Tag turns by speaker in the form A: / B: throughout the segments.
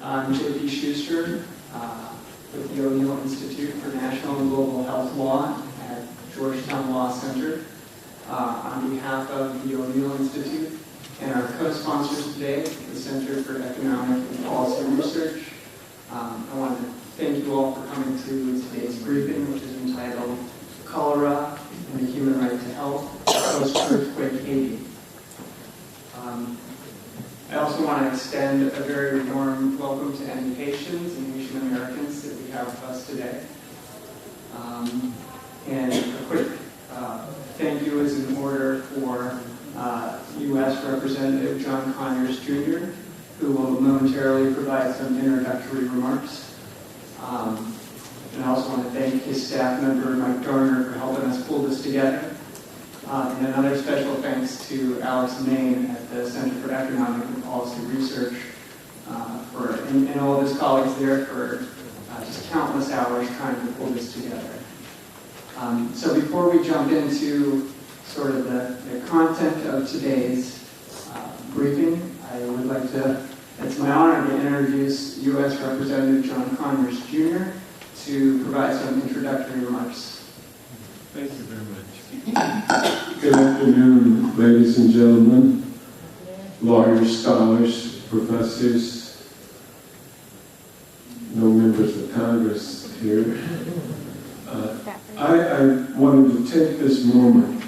A: I'm J.P. Schuster with the O'Neill Institute for National and Global Health Law at Georgetown Law Center. On behalf of the O'Neill Institute and our co-sponsors today, the Center for Economic and Policy Research, I want to thank you all for coming to today's briefing, which is entitled Cholera and the Human Right to Health, Post-Earthquake Haiti. I also want to extend a very warm welcome to any Haitians and Haitian Americans that we have with us today. And a quick thank you is in order for U.S. Representative John Conyers, Jr., who will momentarily provide some introductory remarks. And I also want to thank his staff member, Mike Dorner, for helping us pull this together. And another special thanks to Alex Main at the Center for Economic and Policy Research and all of his colleagues there for just countless hours trying to pull this together. So before we jump into sort of the content of today's briefing, I would like to, it's my honor to introduce U.S. Representative John Conyers, Jr. to provide some introductory remarks.
B: Thank you very much. Good afternoon, ladies and gentlemen, lawyers, scholars, professors, no members of Congress here. I wanted to take this moment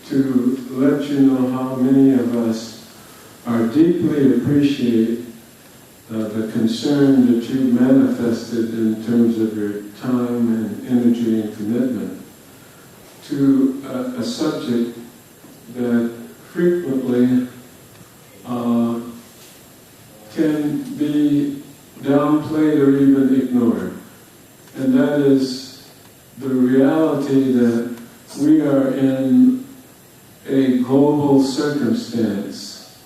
B: to let you know how many of us are deeply appreciate the concern that you've manifested in terms of your time and energy and commitment to a subject that frequently can be downplayed or even ignored. And that is the reality that we are in a global circumstance,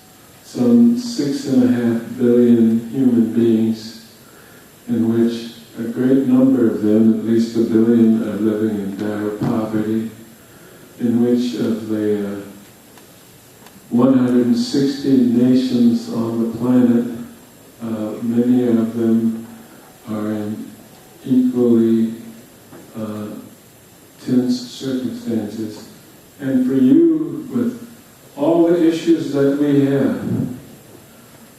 B: some 6.5 billion human beings, in which a great number of them, at least 1 billion, are living in dire poverty, in which of the 160 nations on the planet, many of them are in equally tense circumstances. And for you, with all the issues that we have,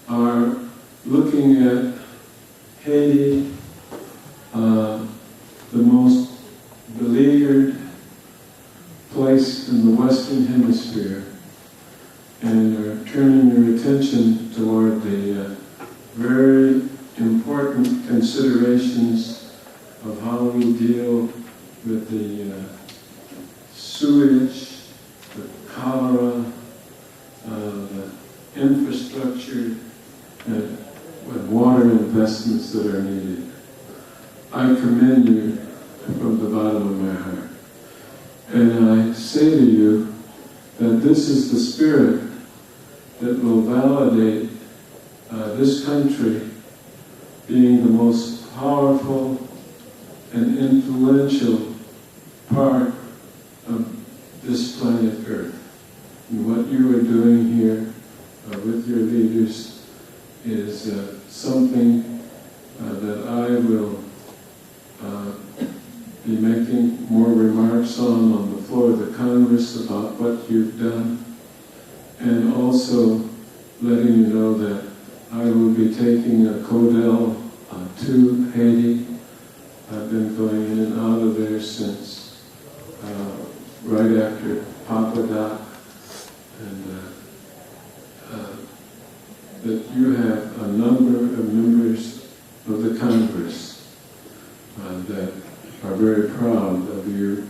B: are looking at Haiti, the most beleaguered place in the Western Hemisphere, and are turning your attention toward the very important considerations of how we deal with the sewage, the cholera, the infrastructure, and water investments that are needed. I commend you from the bottom of my heart. And I say to you that this is the spirit that will validate this country being the most powerful and influential part of this planet Earth. And what you are doing here with your leaders is something that I will be making more remarks on the floor of the Congress about what you've done, and also letting you know that I will be taking a Codel to Haiti. I've been going in and out of there since right after Papa Doc, and that you have a number of members of the Congress that are very proud of you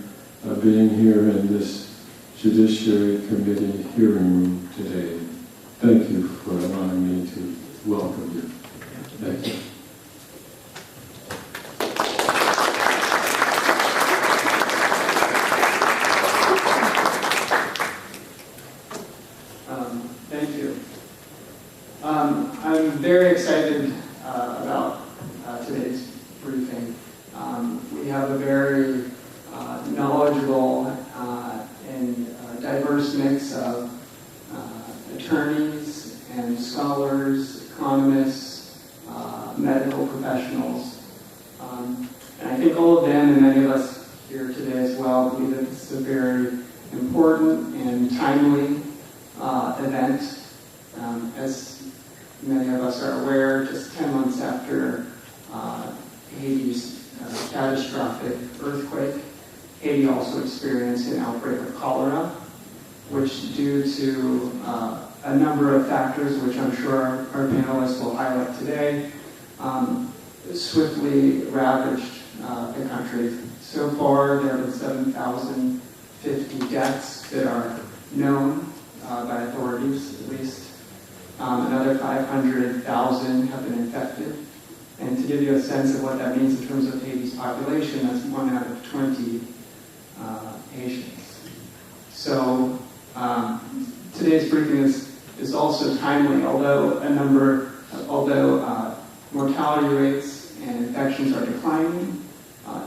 B: being here in this Judiciary Committee hearing room today. Thank you for allowing me to welcome you. Thank you.
A: Thank you. I'm very excited about today's briefing. We have a very knowledgeable and diverse mix of attorneys and scholars, economists, medical professionals. And I think all of them, and many of us here today as well, believe that this is a very important and timely event. As many of us are aware, just 10 months after Haiti's catastrophic earthquake, Haiti also experienced an outbreak of cholera, which due to a number of factors, which I'm sure our panelists will highlight today, swiftly ravaged the country. So far, there have been 7,050 deaths that are known by authorities, at least. Another 500,000 have been infected. And to give you a sense of what that means in terms of Haiti's population, that's 1 out of 20 Haitians. So today's briefing is also timely, although mortality rates and infections are declining.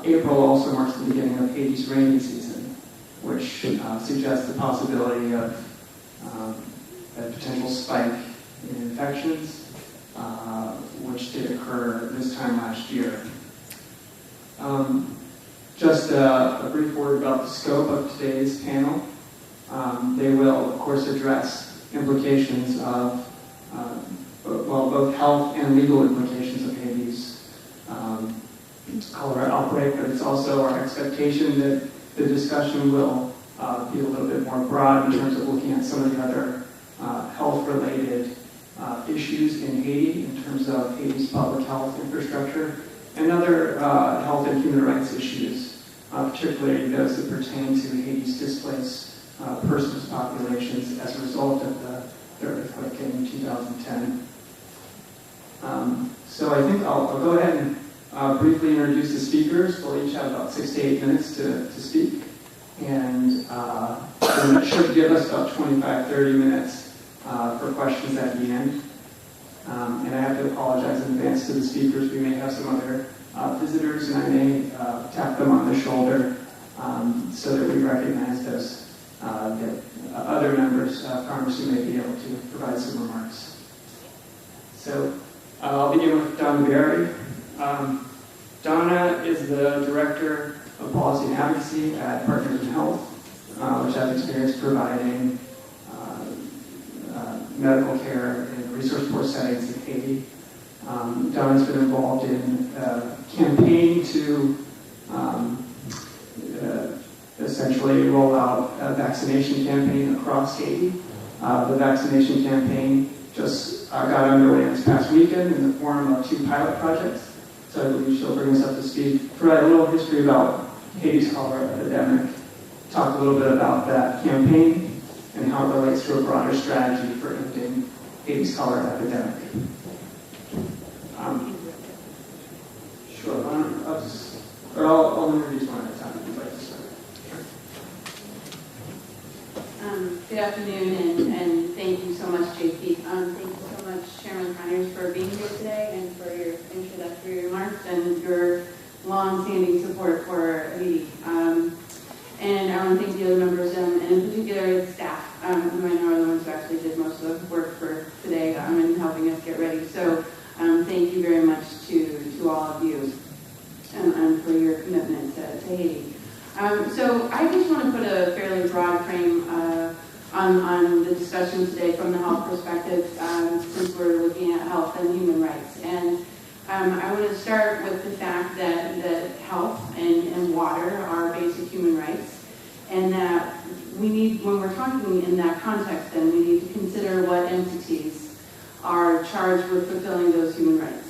A: April also marks the beginning of Haiti's rainy season, which suggests the possibility of a potential spike in infections, which did occur this time last year. Just a brief word about the scope of today's panel. They will, of course, address implications of, both health and legal implications of Haiti's cholera outbreak, but it's also our expectation that the discussion will be a little bit more broad in terms of looking at some of the other health-related issues in Haiti, in terms of Haiti's public health infrastructure, and other health and human rights issues, particularly those that pertain to Haiti's displaced persons populations as a result of the earthquake in 2010. So I think I'll go ahead and briefly introduce the speakers. We'll each have about 6 to 8 minutes to speak, and it should give us about 25-30 minutes for questions at the end. And I have to apologize in advance to the speakers. We may have some other visitors, and I may tap them on the shoulder so that we recognize those that other members of Congress who may be able to provide some remarks. So I'll begin with Donna Berry. Donna is the Director of Policy and Advocacy at Partners in Health, which has experience providing medical care in resource-poor settings in Haiti. Donna's been involved in a campaign to essentially roll out a vaccination campaign across Haiti. The vaccination campaign just got underway this past weekend in the form of 2 pilot projects. So I believe she'll bring us up to speed, provide a little history about Haiti's cholera epidemic, talk a little bit about that campaign, and how it relates to a broader strategy for ending Haiti's cholera epidemic. Sure, I'll introduce one at a time if you'd like to start.
C: Good afternoon, and thank you so much, JP. Thank you so much, Chairman Conyers, for being here today and for your introductory remarks and your long-standing support for Haiti. And I want to thank the other members, and in particular the staff, who I know are the ones who actually did most of the work for today and helping us get ready. So thank you very much to all of you and for your commitment to Haiti. So I just want to put a fairly broad frame on the discussion today from the health perspective, since we're looking at health and human rights. And I want to start with the fact that health and water are basic human rights, and that we need, when we're talking in that context, then we need to consider what entities are charged with fulfilling those human rights.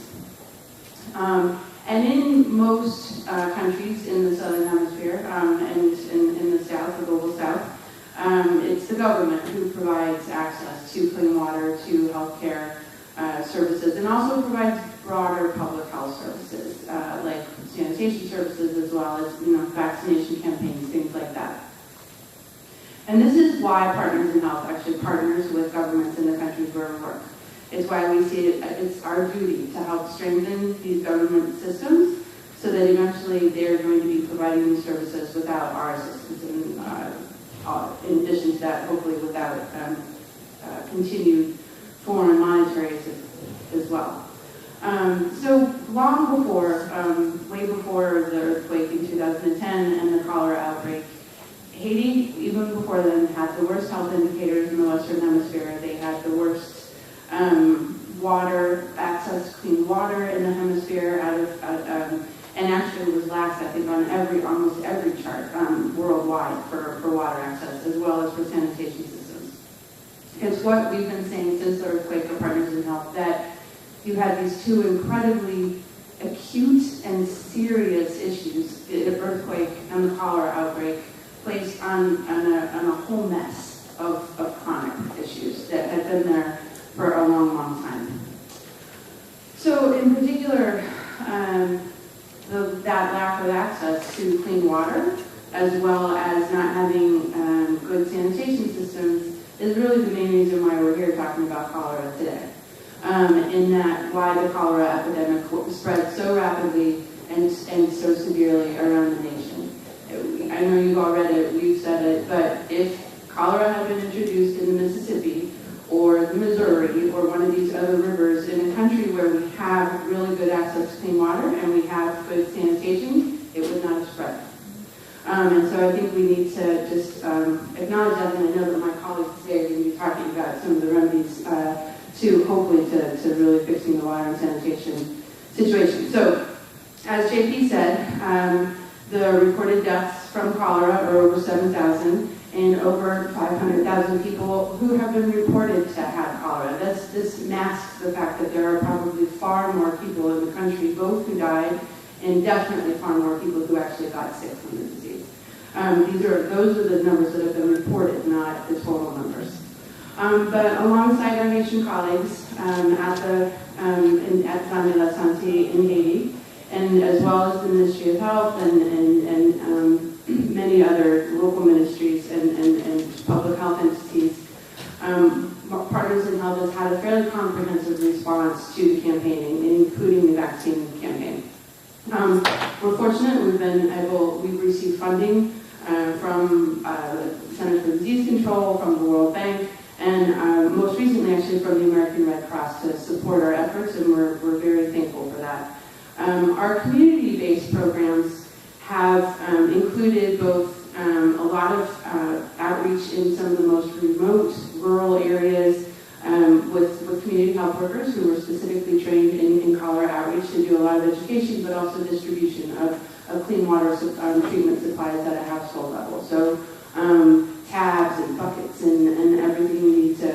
C: And in most countries in the Southern Hemisphere and in the South, the global South, it's the government who provides access to clean water, to healthcare services, and also provides broader public health services like sanitation services, as well as vaccination campaigns, things like that. And this is why Partners in Health actually partners with governments in the countries where we work. It's why we see it's our duty to help strengthen these government systems so that eventually they're going to be providing these services without our assistance, and in addition to that, hopefully without continued foreign monetary assistance as well. So long before, way before the earthquake in 2010 and the cholera outbreak, Haiti, even before then, had the worst health indicators in the Western Hemisphere. They had the worst water, access to clean water in the hemisphere, and actually was last, I think, on almost every chart worldwide for water access, as well as for sanitation systems. It's what we've been saying since the earthquake of Partners in Health, that you had these two incredibly acute and serious issues, the earthquake and the cholera outbreak, placed on a whole mess of chronic issues that had been there for a long, long time. So in particular, that lack of access to clean water, as well as not having good sanitation systems, is really the main reason why we're here talking about cholera today. In that, why the cholera epidemic spread so rapidly and so severely around the nation. I know you've all read it, we've said it, but if cholera had been introduced in the Mississippi or the Missouri or one of these other rivers in a country where we have really good access to clean water and we have good sanitation, it would not have spread. And so I think we need to just acknowledge that, and I know that my colleagues today are going to be talking about some of the remedies to hopefully to really fixing the water and sanitation situation. So, as JP said, the reported deaths from cholera are over 7,000, and over 500,000 people who have been reported to have cholera. This masks the fact that there are probably far more people in the country, both who died and definitely far more people who actually got sick from the disease. Those are the numbers that have been reported, not the total numbers. But alongside our nation colleagues at Santé La Santé in Haiti, and as well as the Ministry of Health and many other local ministries and public health entities, Partners in Health has had a fairly comprehensive response to the campaigning, including the vaccine campaign. We're fortunate we've received funding from the Center for Disease Control, from the World Bank, and most recently actually from the American Red Cross to support our efforts, and we're very thankful for that. Our community-based programs have included both a lot of outreach in some of the most remote rural areas with community health workers who were specifically trained in cholera outreach to do a lot of education, but also distribution of clean water treatment supplies at a household level. So tabs and buckets and everything we need to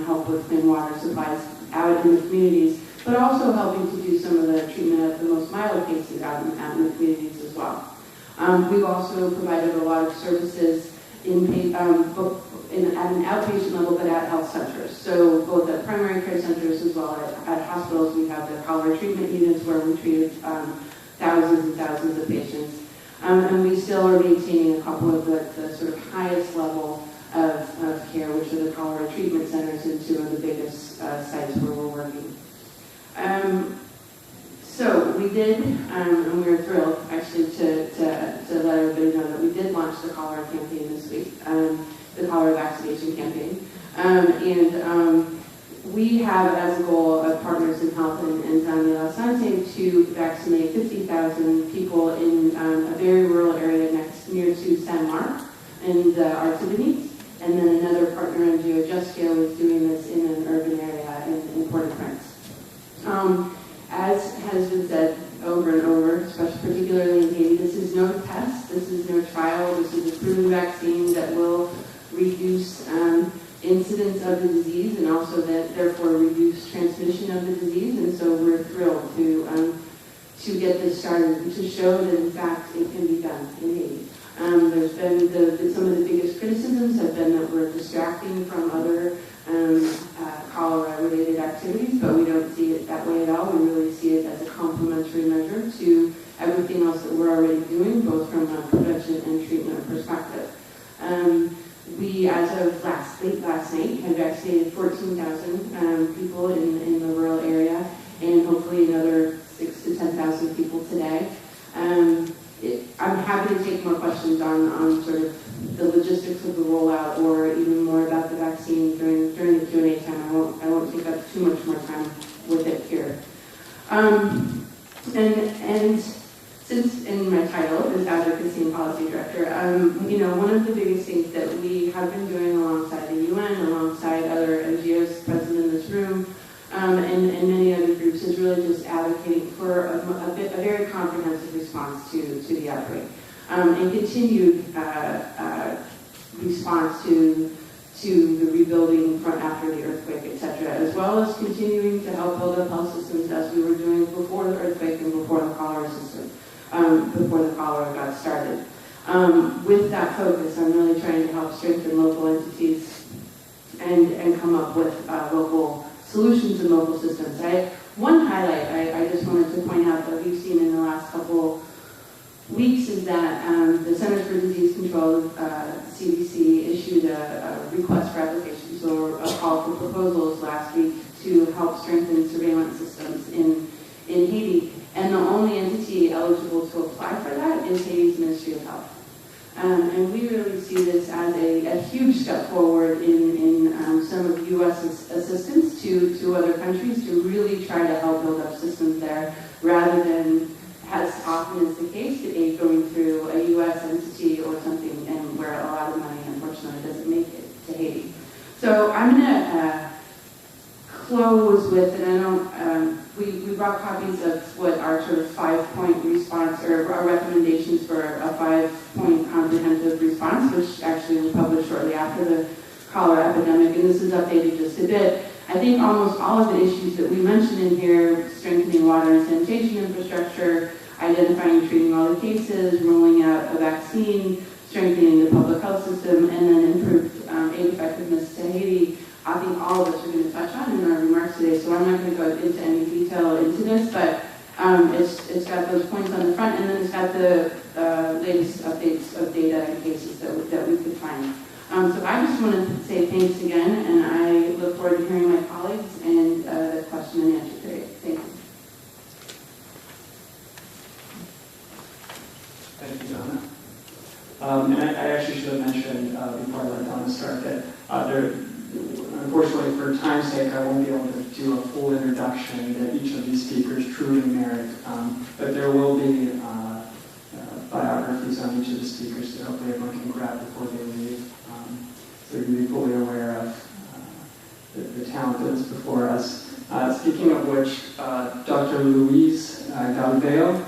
C: help with clean water supplies out in the communities, but also helping to do some of the treatment of the most mild cases out in the communities as well. We've also provided a lot of services at an outpatient level, but at health centers. So both at primary care centers as well as at hospitals, we have the cholera treatment units where we treated thousands and thousands of patients. And we still are maintaining a couple of the sort of highest level of care, which are the cholera treatment centers, and two of the biggest sites where we're working. So we did, and we were thrilled actually to let everybody know that we did launch the cholera campaign this week, the cholera vaccination campaign. We have as a goal of Partners in Health and Santé La Santé to vaccinate 50,000 people in a very rural area near to San Marc in the Artibonite. And then another partner, NGO Justio, is doing this in an urban area in Port-au-Prince. As has been said over and over, especially particularly in Haiti, this is no test, this is no trial, this is a proven vaccine that will reduce incidence of the disease and also therefore reduce transmission of the disease. And so we're thrilled to get this started, to show that in fact it can be done in Haiti. There's been some of the biggest criticisms have been that we're distracting from other cholera-related activities, but we don't see it that way at all. We really see it as a complementary measure to everything else that we're already doing, both from a prevention and treatment perspective. We, as of late last night, had vaccinated 14,000 people in the rural area, and hopefully another 6,000 to 10,000 people today. I'm happy to take more questions on sort of the logistics of the rollout, or even more about the vaccine during the Q&A time. I won't take up too much more time with it here. And since in my title is Advocacy and Policy Director, one of the biggest things that we have been doing alongside the UN, alongside other NGOs present in this room, and many other groups, is really just advocating for a very comprehensive response to the outbreak, and continued response to the rebuilding from after the earthquake, etc., as well as continuing to help build up health systems as we were doing before the earthquake and before the cholera system, before the cholera got started. With that focus, I'm really trying to help strengthen local entities and come up with local solutions and local systems. One highlight I just wanted to point out that we've seen in the last couple weeks is that the Centers for Disease Control, CDC, issued a request for applications or a call for proposals last week to help strengthen surveillance systems in Haiti. And the only entity eligible to apply for that is Haiti's Ministry of Health. And we really see this as a huge step forward in some of U.S. assistance to other countries to really try to help build up systems there, rather than, as often is the case, the aid going through a U.S. entity or something, and where a lot of money, unfortunately, doesn't make it to Haiti. So I'm going to close with, and I don't, we brought copies of what our sort of 5-point response, or our recommendations for a 5-point comprehensive response, which actually was published shortly after the cholera epidemic, and this is updated just a bit. I think almost all of the issues that we mentioned in here, strengthening water and sanitation infrastructure, identifying and treating all the cases, rolling out a vaccine, strengthening the public health system, and then improved aid effectiveness to Haiti, I think all of us are going to touch on in our remarks today, so I'm not going to go into any detail into this, but it's got those points on the front, and then it's got the latest updates of data and cases that we could find. So I just want to say thanks again, and I look forward to hearing my colleagues and the question and answer period. Thank you.
A: Thank you, Donna. And I actually should have mentioned before I let Donna start that unfortunately, for time's sake, I won't be able to do a full introduction that each of these speakers truly merit, but there will be biographies on each of the speakers that hopefully everyone can grab before they leave, so you can be fully aware of the talent that's before us. Speaking of which, Dr. Luis Galveo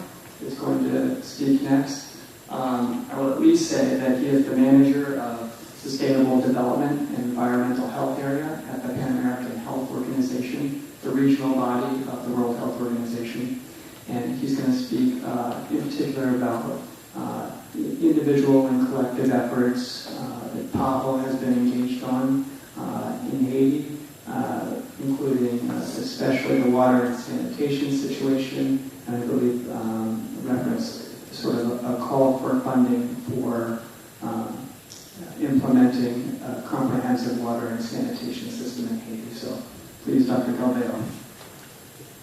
A: is going to speak next. I will at least say that he is the manager of Sustainable Development and Environmental Health Area at the Pan American Health Organization, the regional body of the World Health Organization. And he's going to speak in particular about individual and collective efforts that PAHO has been engaged on in Haiti, including especially the water and sanitation situation, and I believe reference sort of a call for funding for implementing a comprehensive water and sanitation system in Haiti. So please, Dr. Galveo.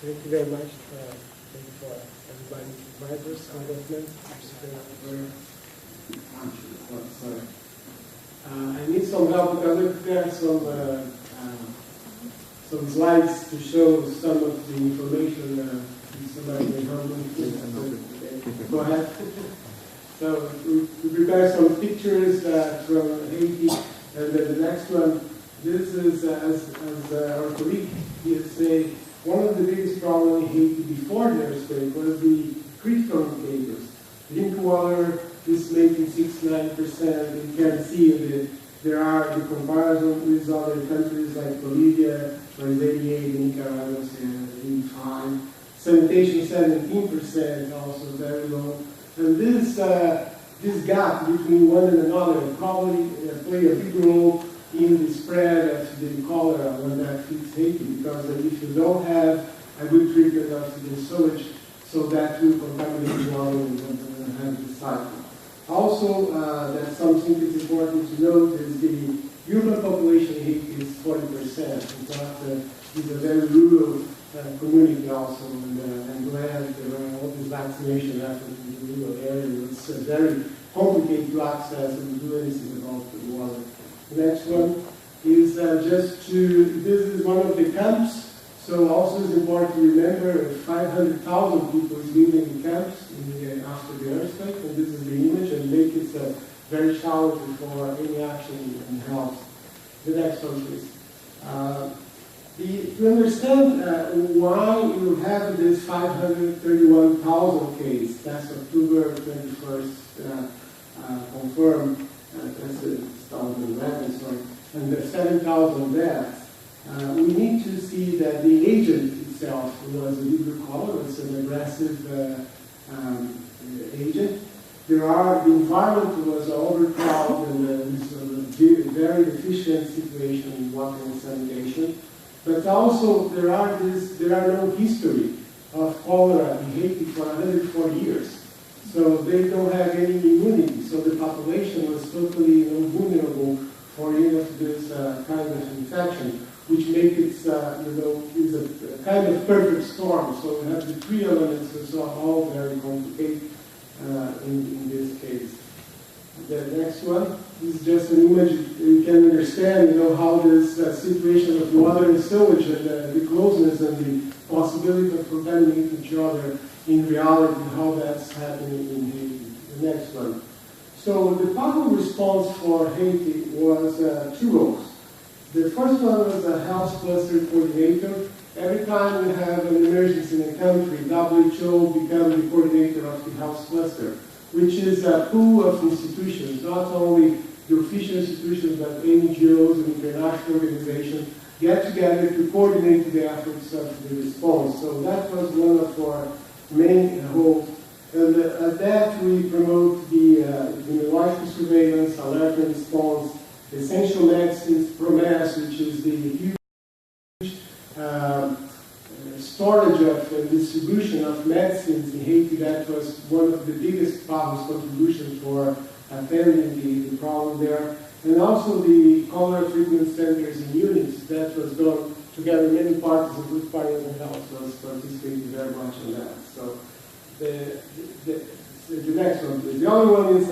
D: Thank you very much. Thank you for everybody's advisors, congressmen. I need some help because I prepared some slides to show some of the information. Somebody may help me. Go ahead. So we prepared some pictures from Haiti, and then the next one. This is, as our colleague here say, one of the biggest problems in Haiti before the earthquake was the critical indicators. Drink water is making 69%. You can see that there are the comparison with other countries like Bolivia, where it's 88, Nicaragua is 85. Sanitation 17%, also very low. And this gap between one and another probably play a big role in the spread of the cholera when that hits Haiti, because if you don't have a good treatment of the sewage, so that will contaminate the water and have the cycle. Also, that's something that's important to note is the human population in Haiti is 40%. It's a very rural community also, and I'm glad there are all this vaccination efforts in the rural area. It's very complicated to access and do anything about the water. The next one is this is one of the camps. So also it's important to remember 500,000 people is living in camps after the earthquake, and this is the image, and make it very challenging for any action in health. The next one, please. To understand why you have this 531,000 case, that's October 21st confirmed, that's 2011, sorry, and the 7,000 deaths, we need to see that the agent itself was a legal color, it's an aggressive agent. The environment was overcrowded and this was a very efficient situation in water and sanitation. But also there are no history of cholera in Haiti for 140 years. So they don't have any immunity. So the population was totally vulnerable for any of this kind of infection, which makes it, is a kind of perfect storm. So we have the three elements which are all very complicated in this case. The next one is just an image. You can understand, how this situation of water and sewage and the closeness and the possibility of contaminating each other in reality, how that's happening in Haiti. The next one. So the public response for Haiti was two roles. The first one was a health cluster coordinator. Every time we have an emergency in a country, WHO becomes the coordinator of the health cluster, which is a pool of institutions, not only the official institutions, but NGOs and international organizations get together to coordinate the efforts of the response. So that was one of our main roles. And at that we promote the immunological surveillance, alert and response, essential medicines, PROMES, which is the huge storage of and distribution of medicines in Haiti. That was one of the biggest problems, contributions for attending the problem there. And also the cholera treatment centers and units that was done together. Many parties of good party of the health was participating very much in that. So the next one, please. The other one is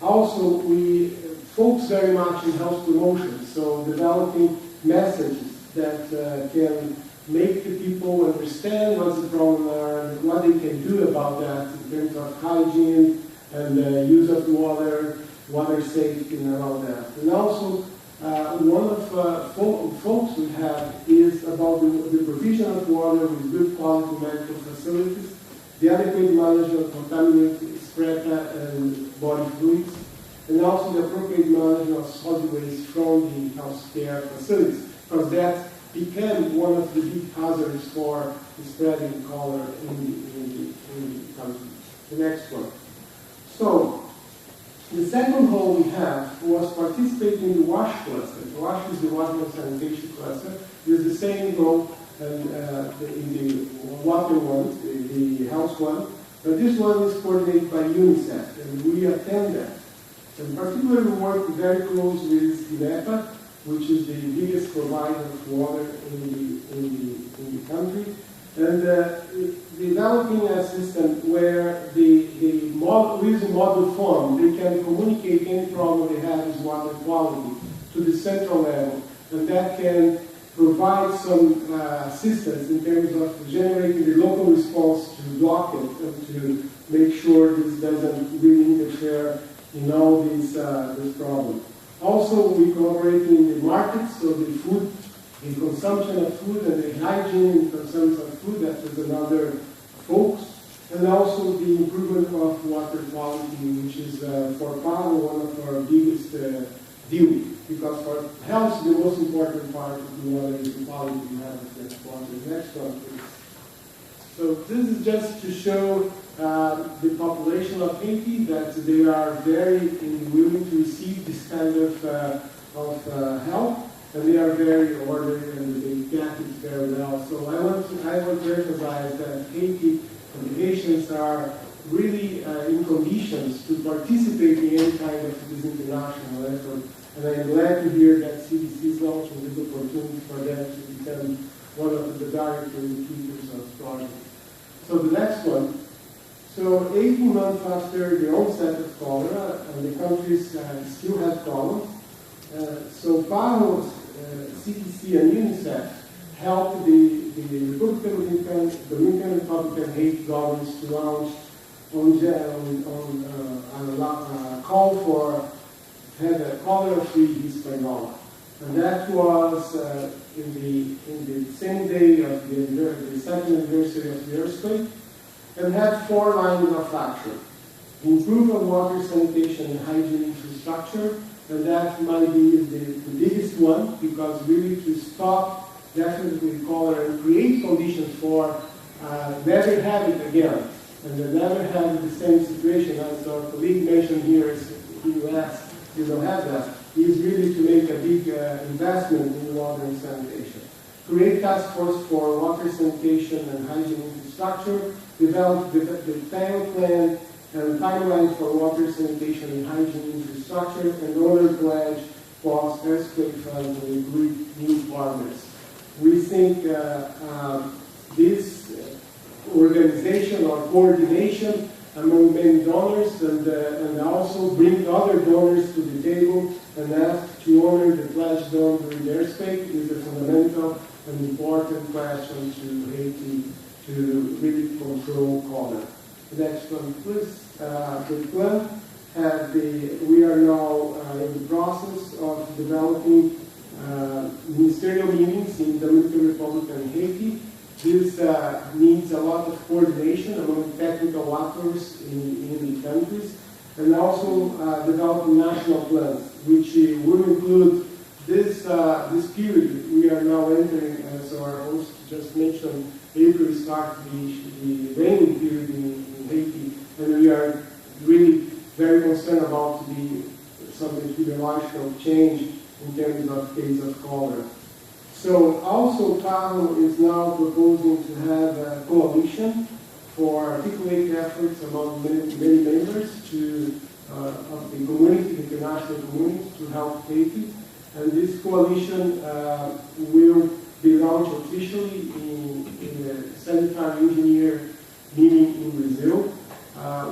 D: also we focus very much in health promotion. So developing messages that can make the people understand what the problem are and what they can do about that in terms of hygiene and use of water, water safety and all that. And also one of folks we have is about the provision of water with good quality medical facilities, the adequate management of contaminated excreta and body fluids, and also the appropriate management of solid waste from the healthcare facilities, because that became one of the big hazards for spreading cholera in the country. The next one. So, the second role we have was participating in the WASH cluster. The WASH is the water and sanitation cluster. It is the same role in the water one, the health one, but this one is coordinated by UNICEF, and we attend that. And particularly we work very close with INEPA, which is the biggest provider of water in the country, and developing a system where using model form, they can communicate any problem they have with water quality to the central level, and that can provide some assistance in terms of generating the local response to block it and to make sure this doesn't really interfere in all these problems. Also, we cooperate in the markets, so the food, the consumption of food and the hygiene and consumption of food, that was another focus. And also the improvement of water quality, which is for PAO one of our biggest deal. Because for health, the most important part of the water is the quality we have of that water. Next one, please. So this is just to show the population of Haiti, that they are very willing to receive this kind of help, and they are very orderly and they get it very well. So I want to emphasize that Haiti and the Haitians are really in conditions to participate in any kind of this international effort. And I'm glad to hear that CDC is launching this opportunity for them to become one of the direct contributors of the project. So the next one. So 18 months after the onset of cholera, and the countries still have problems. So PAO, CDC, and UNICEF helped the Dominican Republic and Haiti governments to launch on call for had a cholera-free Hispaniola. And that was in the same day of the second anniversary of the earthquake, and had 4 lines of action. Improve on water, sanitation, and hygiene infrastructure, and that might be the biggest one, because really to stop definitely cholera and create conditions for never have it again, and then never have the same situation as our colleague mentioned here in the US. You don't have that. Is really to make a big investment in water and sanitation. Create task force for water, sanitation, and hygiene infrastructure. Develop the time plan and timeline for water, sanitation, and hygiene infrastructure. And order pledge post-earthquake funds and include new partners. We think this organization or coordination among many donors and also bring other donors to the table and ask to honor the pledge done during the earthquake is a fundamental and important question to Haiti to really control cholera. The next one, please. The plan we are now in the process of developing ministerial meetings in the Dominican Republic and Haiti. This needs a lot of coordination among technical actors in the countries, and also developing national plans, which will include this period we are now entering, as our host just mentioned. April starts the rainy period in Haiti, and we are really very concerned about some epidemiological change in terms of case of cholera. So also PAHO is now proposing to have a coalition for articulate efforts among many members of the community, the international community, to help Haiti. And this coalition will be launched officially in a sanitary engineer meeting in Brazil.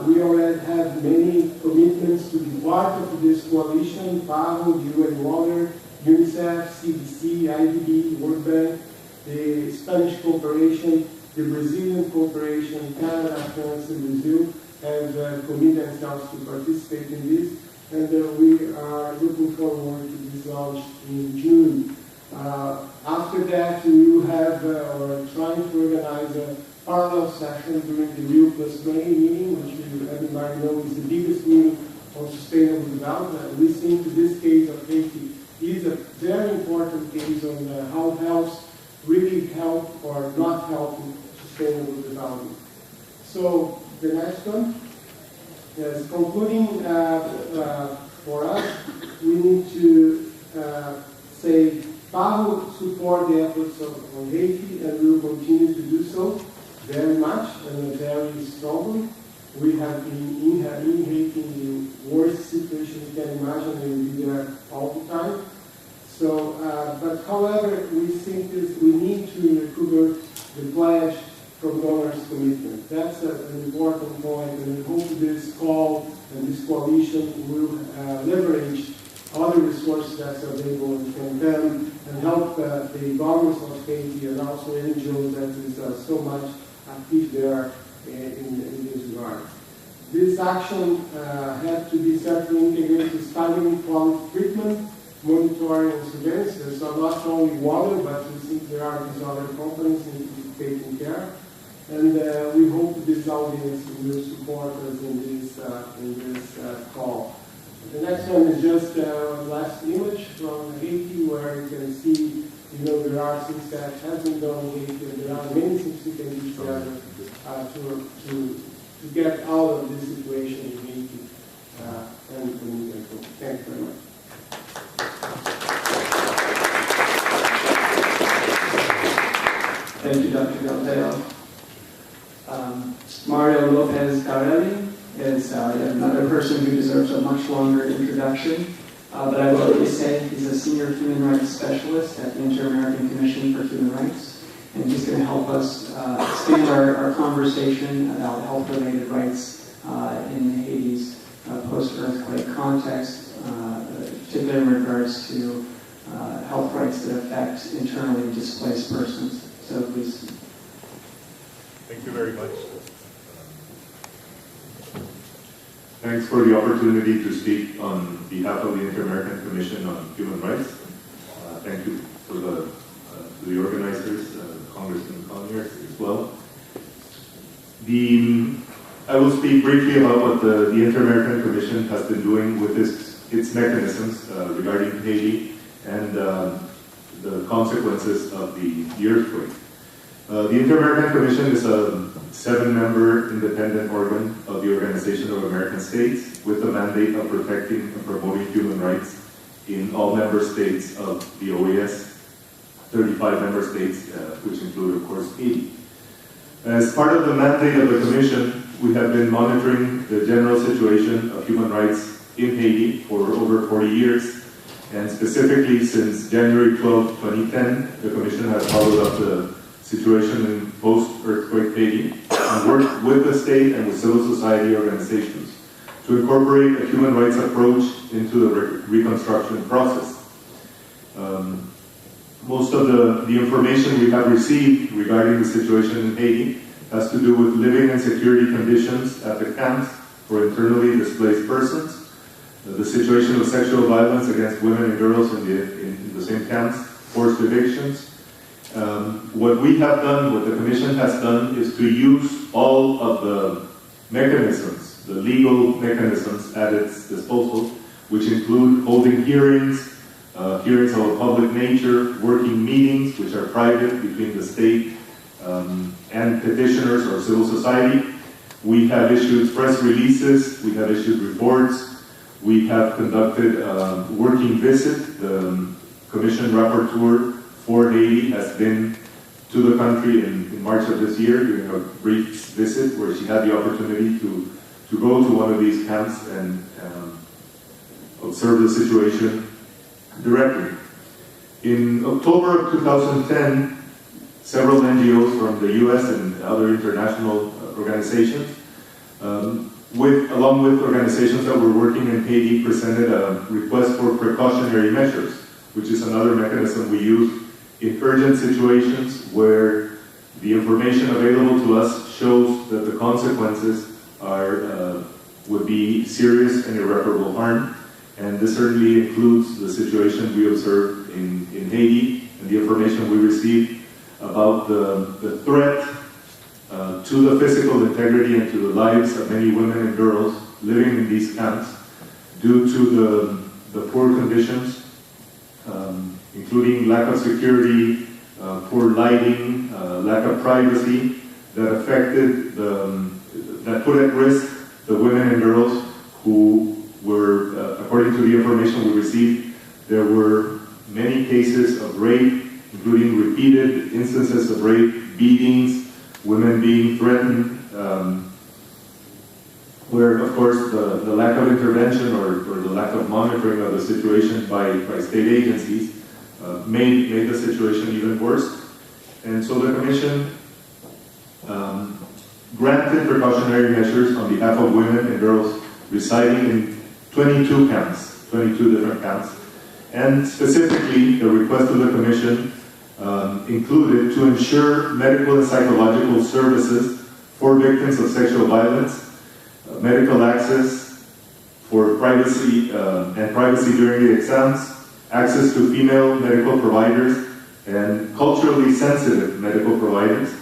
D: We already have many commitments to be part of this coalition: PAHO, the UN Water, UNICEF, CDC, IDB, World Bank, the Spanish Cooperation, the Brazilian Cooperation, Canada, France, and Brazil have committed themselves to participate in this, and we are looking forward to this launch in June. After that, we will have, or trying to organize a parallel session during the Rio Plus May meeting, which everybody knows is the biggest meeting on sustainable development. We think this case of Haiti is a very important case on how health really help or not help in sustainable development. So the next one is concluding for us. We need to say PAHO support the efforts of Haiti, and we will continue to do so very much and very strongly. We have been in Haiti in the worst situation you can imagine, and we'll be there all the time. So, but however, we think we need to recover the pledge from donors' commitment. That's an important point, and we hope this call and this coalition will leverage other resources that's available from them and help the governments of Haiti and also NGOs that is so much active there in this regard. This action had to be certainly integrated with timely quality treatment, monitoring and surveillance. So not only water, but we think there are these other components that need to be taken care. And we hope this audience will support us in this call. The next one is just a last image from Haiti, where you can see, there are things that have been done in Haiti, and there are many things we can do together to get out of this situation in Haiti. Thank you very much.
A: Thank you, Dr. Galveo. Mario Lopez Garelli is another person who deserves a much longer introduction, but I will at least say he's a senior human rights specialist at the Inter-American Commission for Human Rights, and he's going to help us expand our conversation about health-related rights in Haiti's post-earthquake context, particularly in regards to health rights that affect internally displaced persons. So please.
E: Thank you very much. Thanks for the opportunity to speak on behalf of the Inter-American Commission on Human Rights. Thank you for to the organizers, Congressman Conyers as well. I will speak briefly about what the Inter-American Commission has been doing with its mechanisms regarding Haiti and the consequences of the earthquake. The Inter-American Commission is a 7-member independent organ of the Organization of American States with the mandate of protecting and promoting human rights in all member states of the OAS, 35 member states, which include, of course, Haiti. As part of the mandate of the Commission, we have been monitoring the general situation of human rights in Haiti for over 40 years, and specifically since January 12, 2010, the Commission has followed up the situation in post-earthquake Haiti and worked with the state and with civil society organizations to incorporate a human rights approach into the reconstruction process. Most of the information we have received regarding the situation in Haiti has to do with living and security conditions at the camps for internally displaced persons, the situation of sexual violence against women and girls in the same camps, forced evictions. What we have done, what the Commission has done, is to use all of the mechanisms, the legal mechanisms at its disposal, which include holding hearings, hearings of a public nature, working meetings, which are private between the state and petitioners or civil society. We have issued press releases, we have issued reports, we have conducted a working visit. The Commission rapporteur for Haiti has been to the country in March of this year during a brief visit where she had the opportunity to go to one of these camps and observe the situation directly. In October of 2010, several NGOs from the US and other international organizations, along with organizations that were working in Haiti, presented a request for precautionary measures, which is another mechanism we use in urgent situations where the information available to us shows that the consequences would be serious and irreparable harm. And this certainly includes the situation we observed in Haiti and the information we received about the threat to the physical integrity and to the lives of many women and girls living in these camps due to the poor conditions, including lack of security, poor lighting, lack of privacy that put at risk the women and girls who were, according to the information we received, there were many cases of rape, including repeated instances of rape, beatings, women being threatened, where, of course, the lack of intervention or the lack of monitoring of the situation by state agencies made the situation even worse. And so the Commission granted precautionary measures on behalf of women and girls residing in 22 camps, 22 different camps. And specifically, the request of the Commission included to ensure medical and psychological services for victims of sexual violence, medical access for privacy and privacy during the exams, access to female medical providers and culturally sensitive medical providers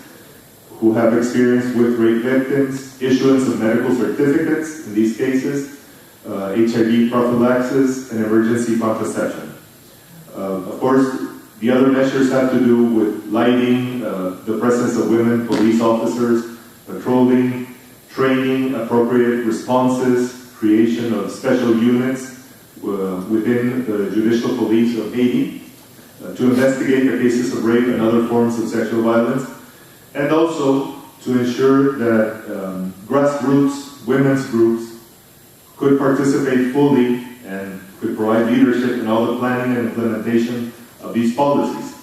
E: who have experience with rape victims, issuance of medical certificates in these cases, HIV prophylaxis, and emergency contraception. Of course, the other measures have to do with lighting, the presence of women police officers, patrolling, training, appropriate responses, creation of special units within the judicial police of Haiti to investigate the cases of rape and other forms of sexual violence, and also to ensure that grassroots women's groups could participate fully and could provide leadership in all the planning and implementation of these policies.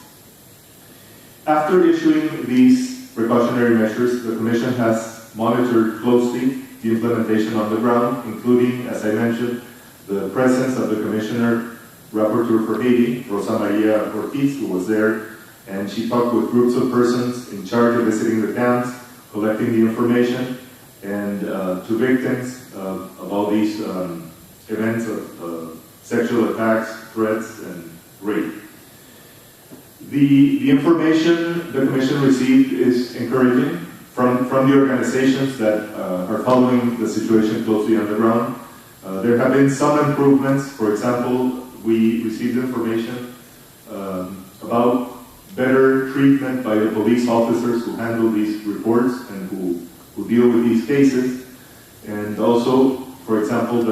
E: After issuing these precautionary measures, the Commission has monitored closely the implementation on the ground, including, as I mentioned, the presence of the Commissioner rapporteur for Haiti, Rosa Maria Ortiz, who was there, and she talked with groups of persons in charge of visiting the camps, collecting the information, and to victims of all these events of sexual attacks, threats, and rape. The information the Commission received is encouraging from the organizations that are following the situation closely on the ground. There have been some improvements. For example, we received information about better treatment by the police officers who handle these reports and who deal with these cases. And also, for example,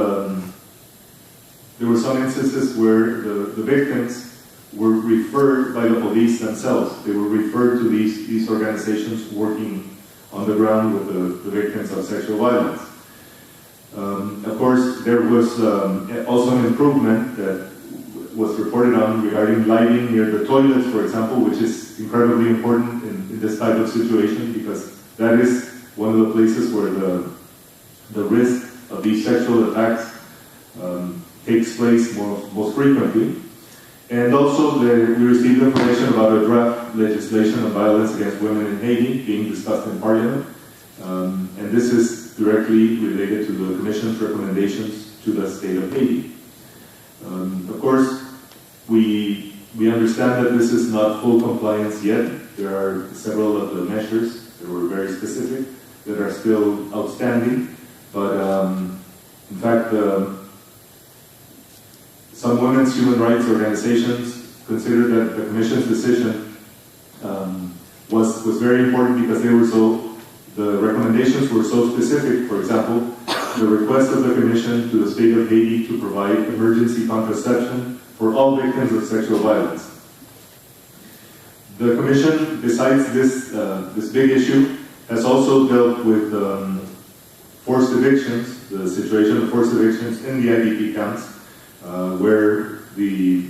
E: there were some instances where the victims were referred by the police themselves. They were referred to these organizations working on the ground with the victims of sexual violence. Of course, there was also an improvement that was reported on regarding lighting near the toilets, for example, which is incredibly important in this type of situation, because that is one of the places where the risk of these sexual attacks takes place most frequently. And also, we received information about a draft legislation on violence against women in Haiti being discussed in Parliament. And this is directly related to the Commission's recommendations to the state of Haiti. Of course, we understand that this is not full compliance yet. There are several of the measures that were very specific that are still outstanding. But in fact, some women's human rights organizations consider that the Commission's decision was very important because the recommendations were so specific. For example, the request of the Commission to the state of Haiti to provide emergency contraception for all victims of sexual violence. The Commission, besides this big issue, has also dealt with forced evictions, the situation of forced evictions in the IDP camps, where the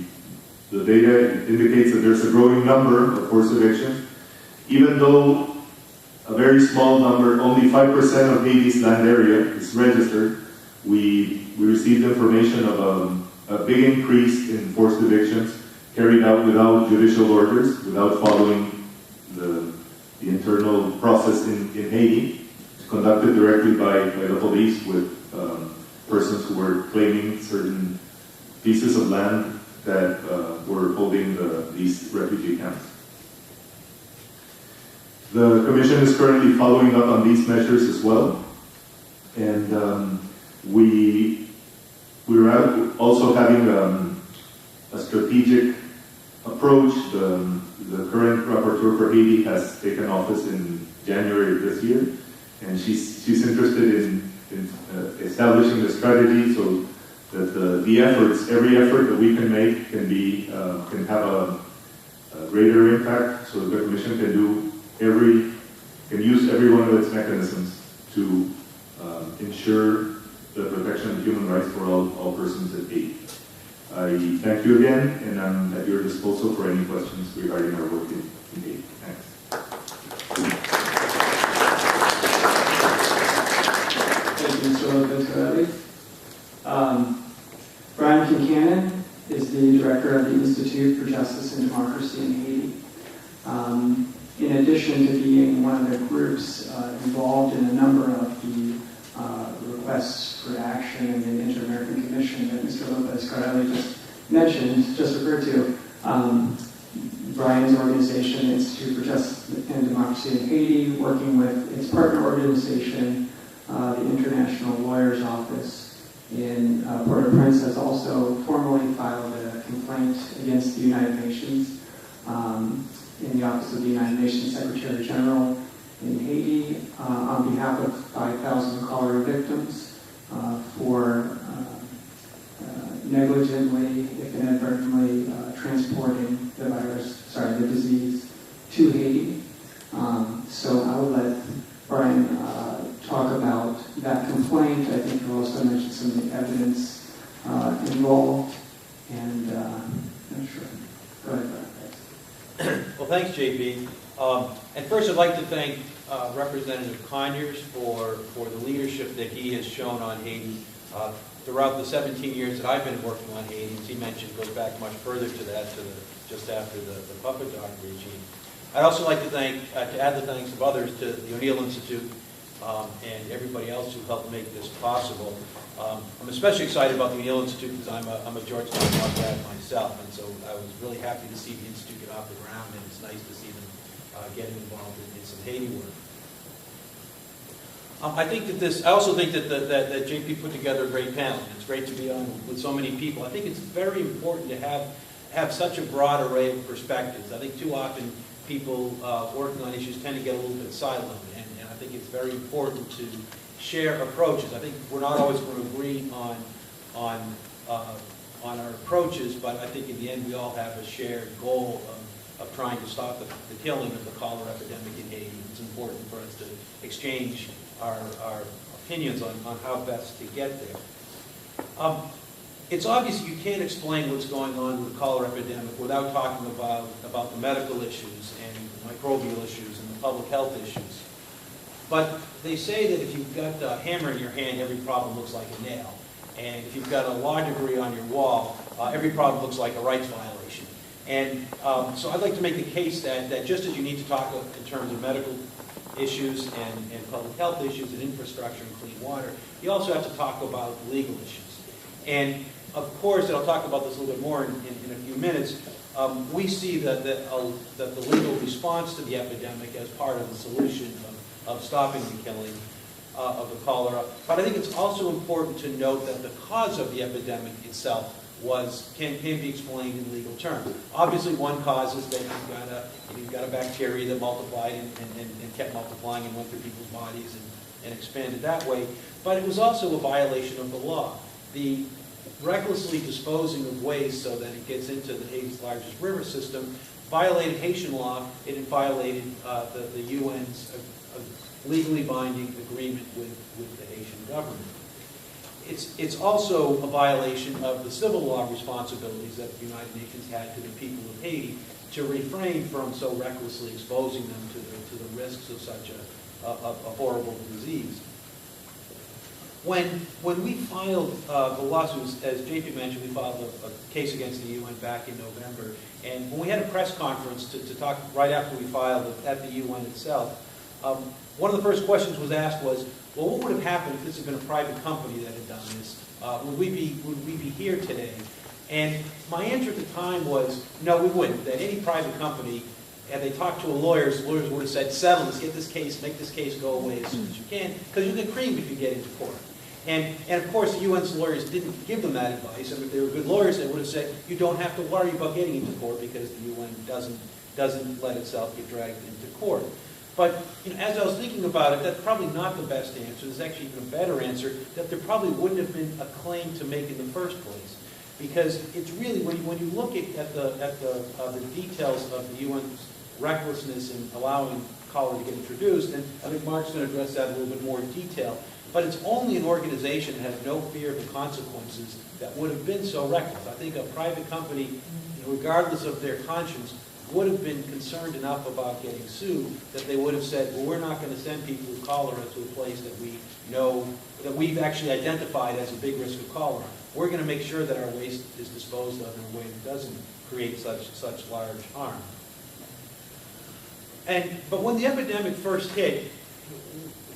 E: data indicates that there's a growing number of forced evictions, even though a very small number, only 5% of Haiti's land area is registered. We received information of a big increase in forced evictions carried out without judicial orders, without following the internal process in Haiti, conducted directly by the police with persons who were claiming certain pieces of land that were holding these refugee camps. The Commission is currently following up on these measures as well, and we're also having a strategic approach. The current rapporteur for Haiti has taken office in January of this year, and she's interested in establishing the strategy so that every effort that we can make can have a greater impact, so the Commission can use every one of its mechanisms to ensure the protection of human rights for all persons at Haiti. I thank you again, and I'm at your disposal for any questions regarding our work in Haiti. Thanks.
A: Thank you, Mr. Lopez-Garelli. Brian Kincannon is the director of the Institute for Justice and Democracy in Haiti. In addition to being one of the groups involved in a number of the requests for action in the Inter-American Commission that Mr. Lopez-Garelli just referred to, Brian's organization, Institute for Justice and Democracy in Haiti, working with its partner organization, the International Lawyers Office in Port-au-Prince, has also formally filed a complaint against the United Nations in the Office of the United Nations Secretary General in Haiti on behalf of 5,000 cholera victims for negligently, if inadvertently, transporting the disease to Haiti. So I will let Brian talk about that complaint. I think he'll also mention some of the evidence involved, and I'm sure. Go ahead, Brian.
F: Well, thanks, JP. And first, I'd like to thank Representative Conyers for the leadership that he has shown on Haiti. throughout the 17 years that I've been working on Haiti, as he mentioned, goes back much further to that, just after the puppet dog regime. I'd also like to add the thanks of others to the O'Neill Institute and everybody else who helped make this possible. I'm especially excited about the O'Neill Institute because I'm a Georgetown law grad myself, and so I was really happy to see the Institute get off the ground, and it's nice to see them getting involved in some Haiti work. I also think that JP put together a great panel. It's great to be on with so many people. I think it's very important to have such a broad array of perspectives. I think too often people working on issues tend to get a little bit siloed, and I think it's very important to share approaches. I think we're not always going to agree on our approaches, but I think in the end we all have a shared goal of trying to stop the killing of the cholera epidemic in Haiti. It's important for us to exchange our opinions on how best to get there. It's obvious you can't explain what's going on with the cholera epidemic without talking about the medical issues and microbial issues and the public health issues. But they say that if you've got a hammer in your hand, every problem looks like a nail. And if you've got a law degree on your wall, every problem looks like a rights violation. And so I'd like to make the case that just as you need to talk in terms of medical issues and public health issues and infrastructure and clean water, you also have to talk about legal issues. And of course, and I'll talk about this a little bit more in a few minutes, we see that the legal response to the epidemic as part of the solution of stopping the killing of the cholera. But I think it's also important to note that the cause of the epidemic itself can be explained in legal terms. Obviously, one cause is that you've got a bacteria that multiplied and kept multiplying and went through people's bodies and expanded that way. But it was also a violation of the law. The recklessly disposing of waste so that it gets into the Haiti's largest river system violated Haitian law. It violated the UN's legally binding agreement with the Haitian government. It's also a violation of the civil law responsibilities that the United Nations had to the people of Haiti to refrain from so recklessly exposing them to the risks of such a horrible disease. When we filed the lawsuits, as JP mentioned, we filed a case against the UN back in November. And when we had a press conference to talk right after we filed it at the UN itself, one of the first questions was asked was, well, what would have happened if this had been a private company that had done this? Would we be here today? And my answer at the time was, no, we wouldn't. That any private company, and they talked to lawyers would have said, settle this, get this case, make this case go away as soon as you can, because you get creamed if you get into court. And of course, the UN's lawyers didn't give them that advice. And if they were good lawyers, they would have said, you don't have to worry about getting into court because the UN doesn't let itself get dragged into court. But as I was thinking about it, that's probably not the best answer. There's actually even a better answer, that there probably wouldn't have been a claim to make in the first place. Because it's really, when you look at the details of the UN's recklessness in allowing cholera to get introduced, and I think Mark's going to address that in a little bit more detail, but it's only an organization that has no fear of the consequences that would have been so reckless. I think a private company, regardless of their conscience, would have been concerned enough about getting sued that they would have said, well, we're not going to send people with cholera to a place that we know, that we've actually identified as a big risk of cholera. We're going to make sure that our waste is disposed of in a way that doesn't create such large harm. But when the epidemic first hit,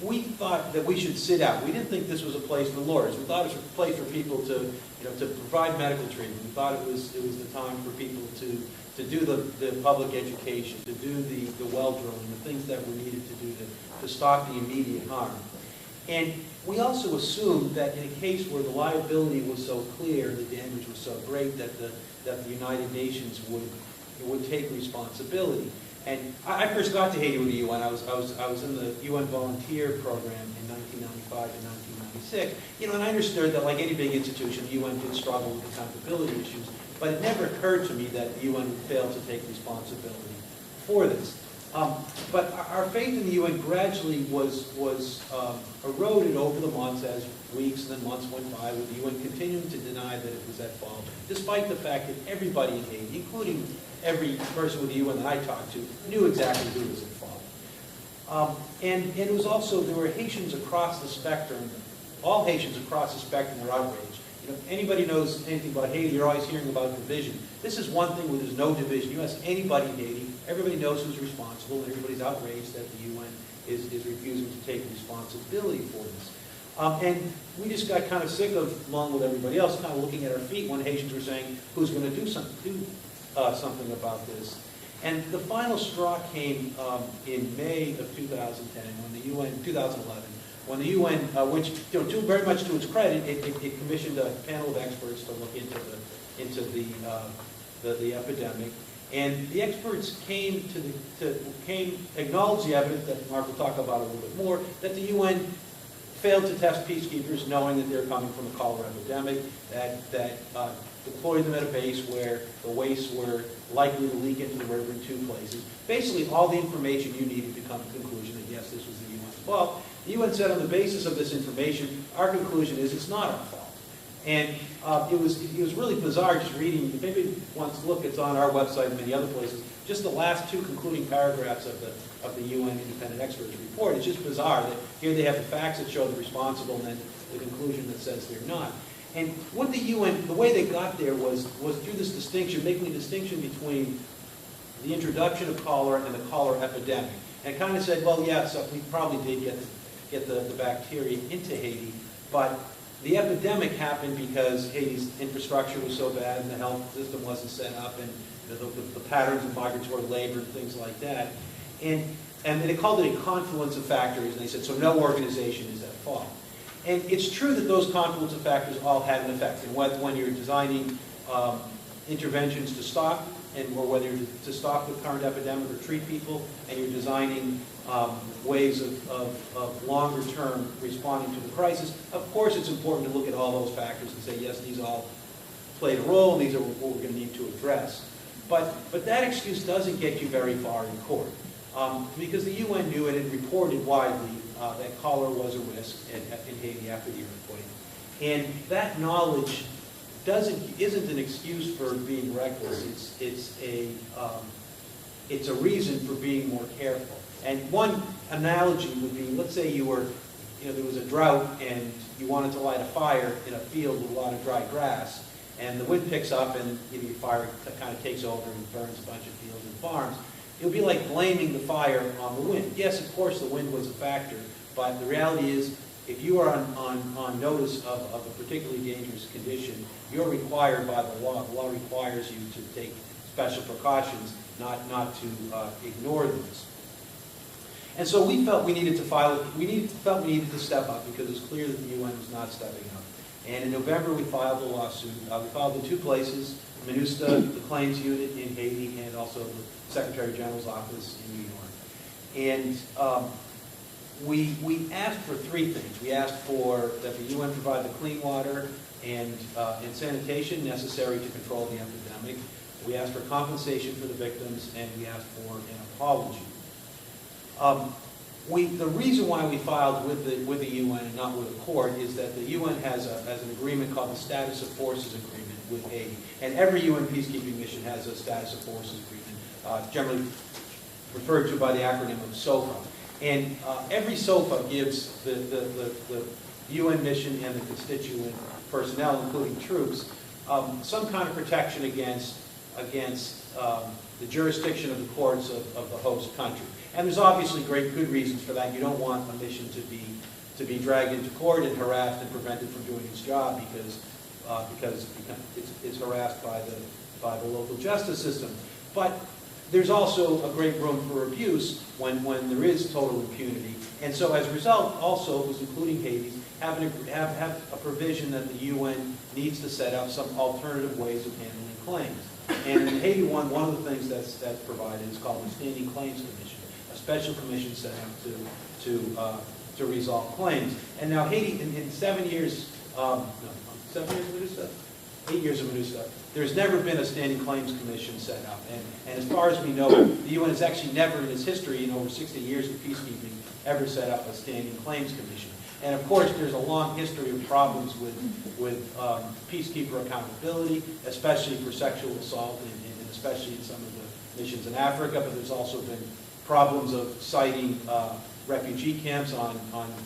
F: we thought that we should sit out. We didn't think this was a place for lawyers. We thought it was a place for people to provide medical treatment. We thought it was the time for people to do the public education, to do the well drilling, the things that were needed to do to stop the immediate harm. And we also assumed that in a case where the liability was so clear, the damage was so great, that the United Nations would take responsibility. And I first got to Haiti with the UN. I was in the UN volunteer program in 1995 and 1996. And I understood that, like any big institution, the UN did struggle with accountability issues. But it never occurred to me that the UN would fail to take responsibility for this. But our faith in the UN gradually was eroded over the months as weeks and then months went by, with the UN continuing to deny that it was at fault, despite the fact that everybody in Haiti, including every person with the UN that I talked to, knew exactly who was at fault. And it was also, there were Haitians across the spectrum, all Haitians across the spectrum were outraged. If anybody knows anything about Haiti, you're always hearing about division. This is one thing where there's no division. You ask anybody in Haiti, everybody knows who's responsible, and everybody's outraged that the UN is refusing to take responsibility for this. And we just got kind of sick of, along with everybody else, kind of looking at our feet when Haitians were saying, who's going to do something about this? And the final straw came in May of 2010, when the UN, 2011, when the UN, which very much to its credit, it commissioned a panel of experts to look into the epidemic. And the experts acknowledged the evidence that Mark will talk about a little bit more, that the UN failed to test peacekeepers knowing that they're coming from a cholera epidemic, that deployed them at a base where the wastes were likely to leak into the river in 2 places. Basically, all the information you needed to come to the conclusion that, yes, this was the UN's fault. The UN said on the basis of this information, our conclusion is it's not our fault. And it was really bizarre just reading. If anybody wants to look, it's on our website and many other places. Just the last 2 concluding paragraphs of the UN independent experts report. It's just bizarre that here they have the facts that show they're responsible and then the conclusion that says they're not. And what the UN, the way they got there was through this distinction, making a distinction between the introduction of cholera and the cholera epidemic. And it kind of said, well, yeah, so we probably did get the bacteria into Haiti, but the epidemic happened because Haiti's infrastructure was so bad and the health system wasn't set up, and the patterns of migratory labor and things like that. And they called it a confluence of factors, and they said, so no organization is at fault. And it's true that those confluence of factors all had an effect. And when you're designing interventions to stop, or whether you're to stop the current epidemic or treat people, and you're designing ways of longer term responding to the crisis, of course it's important to look at all those factors and say, yes, these all played a role, and these are what we're going to need to address. But that excuse doesn't get you very far in court. Because the UN knew and it reported widely that cholera was a risk in Haiti after the earthquake. And that knowledge isn't an excuse for being reckless. It's a reason for being more careful. And one analogy would be, let's say there was a drought and you wanted to light a fire in a field with a lot of dry grass, and the wind picks up and your fire kind of takes over and burns a bunch of fields and farms. It would be like blaming the fire on the wind. Yes, of course, the wind was a factor, but the reality is, if you are on notice of a particularly dangerous condition, you're required by the law. The law requires you to take special precautions, not to ignore those. And so we felt we needed to step up because it was clear that the UN was not stepping up. And in November, we filed a lawsuit. We filed in 2 places: MINUSTA, the claims unit in Haiti, and also the Secretary General's office in New York. And we asked for 3 things. We asked for that the UN provide the clean water and sanitation necessary to control the epidemic. We asked for compensation for the victims, and we asked for an apology. The reason why we filed with the UN and not with the court is that the UN has an agreement called the Status of Forces Agreement with Haiti. And every UN peacekeeping mission has a Status of Forces Agreement, generally referred to by the acronym of SOFA. And every SOFA gives the UN mission and the constituent personnel, including troops, some kind of protection against the jurisdiction of the courts of the host country. And there's obviously good reasons for that. You don't want a mission to be dragged into court and harassed and prevented from doing its job because it's harassed by the local justice system. But there's also a great room for abuse when there is total impunity. And so as a result, also, it was including Haiti, have a provision that the UN needs to set up some alternative ways of handling claims. And in Haiti, one of the things that's provided is called the Standing Claims Commission, a special commission set up to resolve claims. And now Haiti, in 7 years, 7 years of MINUSTA? 8 years of MINUSTA, there's never been a Standing Claims Commission set up. And as far as we know, the UN has actually never in its history, in over 60 years of peacekeeping, ever set up a Standing Claims Commission. And of course, there's a long history of problems with peacekeeper accountability, especially for sexual assault, and especially in some of the missions in Africa. But there's also been problems of siting refugee camps on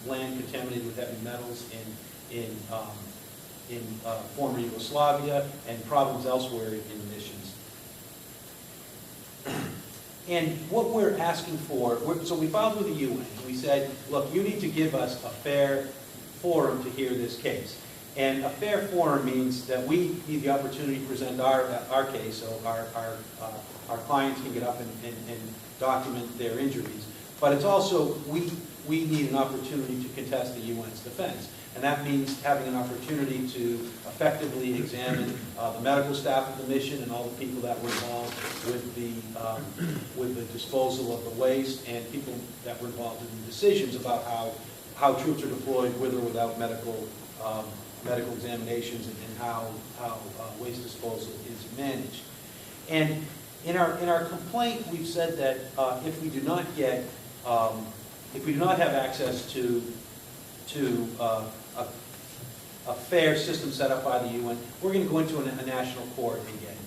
F: land contaminated with heavy metals in in former Yugoslavia and problems elsewhere in emissions. And what we're asking for, so we filed with the UN, and we said, look, you need to give us a fair forum to hear this case. And a fair forum means that we need the opportunity to present our case, so our clients can get up and document their injuries. But it's also, we need an opportunity to contest the UN's defense. And that means having an opportunity to effectively examine the medical staff of the mission and all the people that were involved with the disposal of the waste, and people that were involved in the decisions about how troops are deployed with or without medical examinations, and how waste disposal is managed. And in our complaint, we've said that if we do not have access to a fair system set up by the UN, we're going to go into a national court again.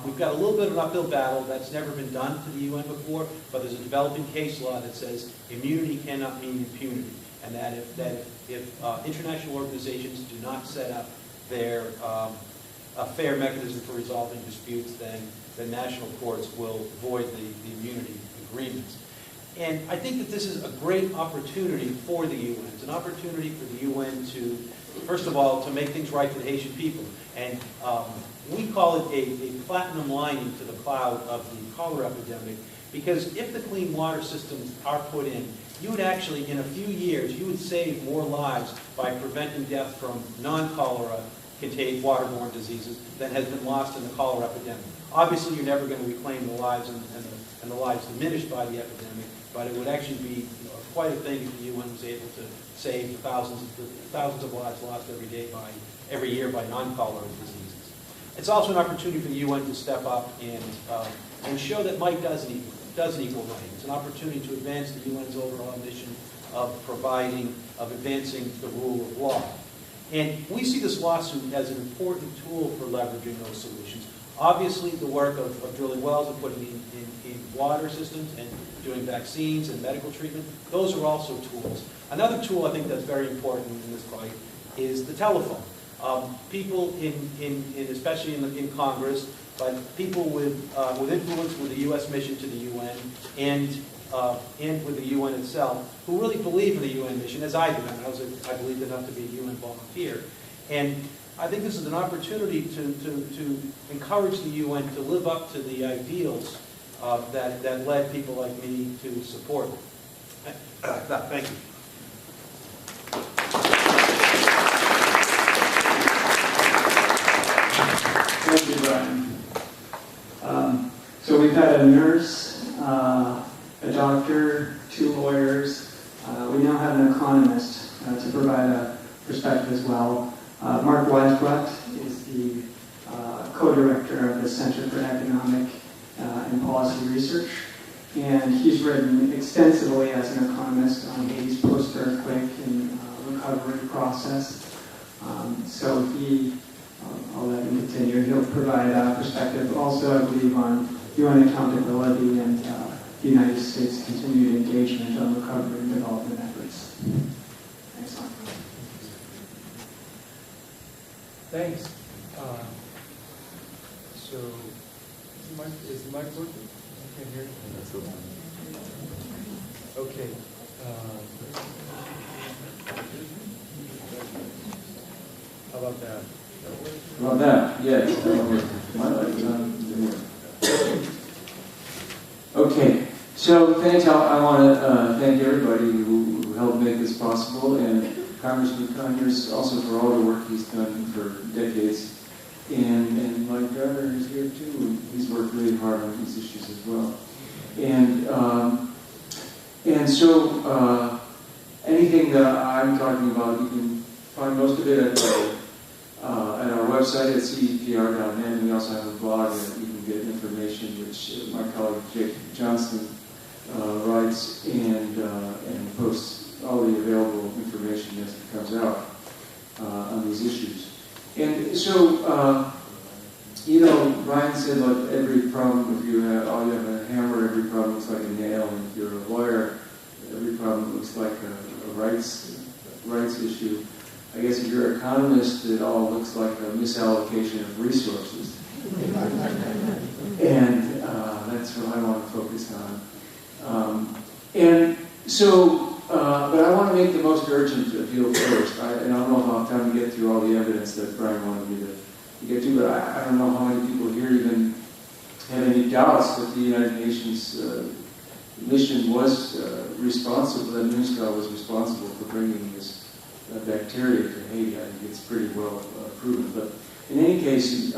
F: We've got a little bit of an uphill battle. That's never been done to the UN before, but there's a developing case law that says immunity cannot mean impunity, and that if international organizations do not set up their a fair mechanism for resolving disputes, then the national courts will void the immunity agreements. And I think that this is a great opportunity for the UN. It's an opportunity for the UN to, first of all, to make things right for the Haitian people. And we call it a platinum lining to the cloud of the cholera epidemic, because if the clean water systems are put in, you would actually, in a few years, you would save more lives by preventing death from non-cholera contained waterborne diseases than has been lost in the cholera epidemic. Obviously, you're never going to reclaim the lives and the lives diminished by the epidemic, but it would actually be quite a thing if the UN was able to save the thousands of lives lost every year by non-cholera diseases. It's also an opportunity for the UN to step up and show that might doesn't equal right. It's an opportunity to advance the UN's overall mission of advancing the rule of law. And we see this lawsuit as an important tool for leveraging those solutions. Obviously, the work of drilling wells and putting in water systems and doing vaccines and medical treatment, those are also tools. Another tool I think that's very important in this fight is the telephone. People especially in Congress, but people with influence with the U.S. mission to the UN and with the UN itself, who really believe in the UN mission, as I do. I believed enough to be a UN volunteer. And I think this is an opportunity to encourage the UN to live up to the ideals that led people like me to support it. Thank you.
A: Thank you, Brian. So we've had a nurse, a doctor, 2 lawyers. We now have an economist to provide a perspective as well. Mark Weisbrot is the co-director of the Center for Economic and Policy Research, and he's written extensively as an economist on Haiti's post-earthquake and recovery process. So I'll let him continue. He'll provide a perspective also, I believe, on UN accountability and the United States' continued engagement on recovery and development efforts. Thanks, Mark.
G: Thanks. So, is the mic working? I can't hear you. Okay. How about that?
B: How about that? Yes. My light is on. Okay. So thanks. I want to thank everybody who helped make this possible, and Congressman Conyers also for all the work he's done for decades. And my brother is here too. He's worked really hard on these issues as well. And so anything that I'm talking about, you can find most of it at our website at cepr.net. And we also have a blog that you can get information, which my colleague Jake Johnston writes and posts all the available information as it comes out on these issues. And so, Ryan said, like, every problem, if you have a hammer, every problem looks like a nail, and if you're a lawyer, every problem looks like a rights issue. I guess if you're an economist, it all looks like a misallocation of resources. And that's what I want to focus on. But I want to make the most urgent appeal first. I don't know if I'll have time to get through all the evidence that Brian wanted me to get to, but I don't know how many people here even have any doubts that the United Nations mission was responsible, that MINUSCA was responsible for bringing this bacteria to Haiti. I think it's pretty well proven. But in any case,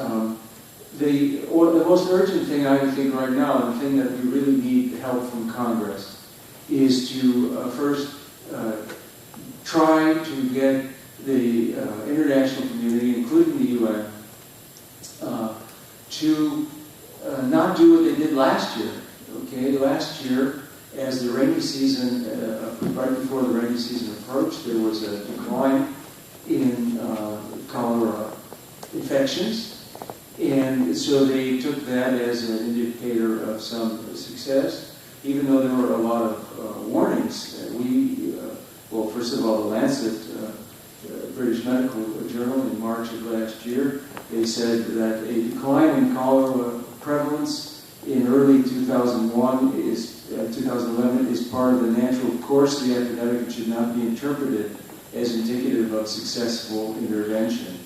B: the most urgent thing I think right now, the thing that we really need help from Congress, is to first try to get the international community, including the UN, to not do what they did last year. Okay, last year, as the rainy season, right before the rainy season approached, there was a decline in cholera infections. And so they took that as an indicator of some success, even though there were a lot of warnings. Well, first of all, the Lancet, British Medical Journal, in March of last year, they said that a decline in cholera prevalence in early 2011 is part of the natural course of the epidemic and should not be interpreted as indicative of successful intervention.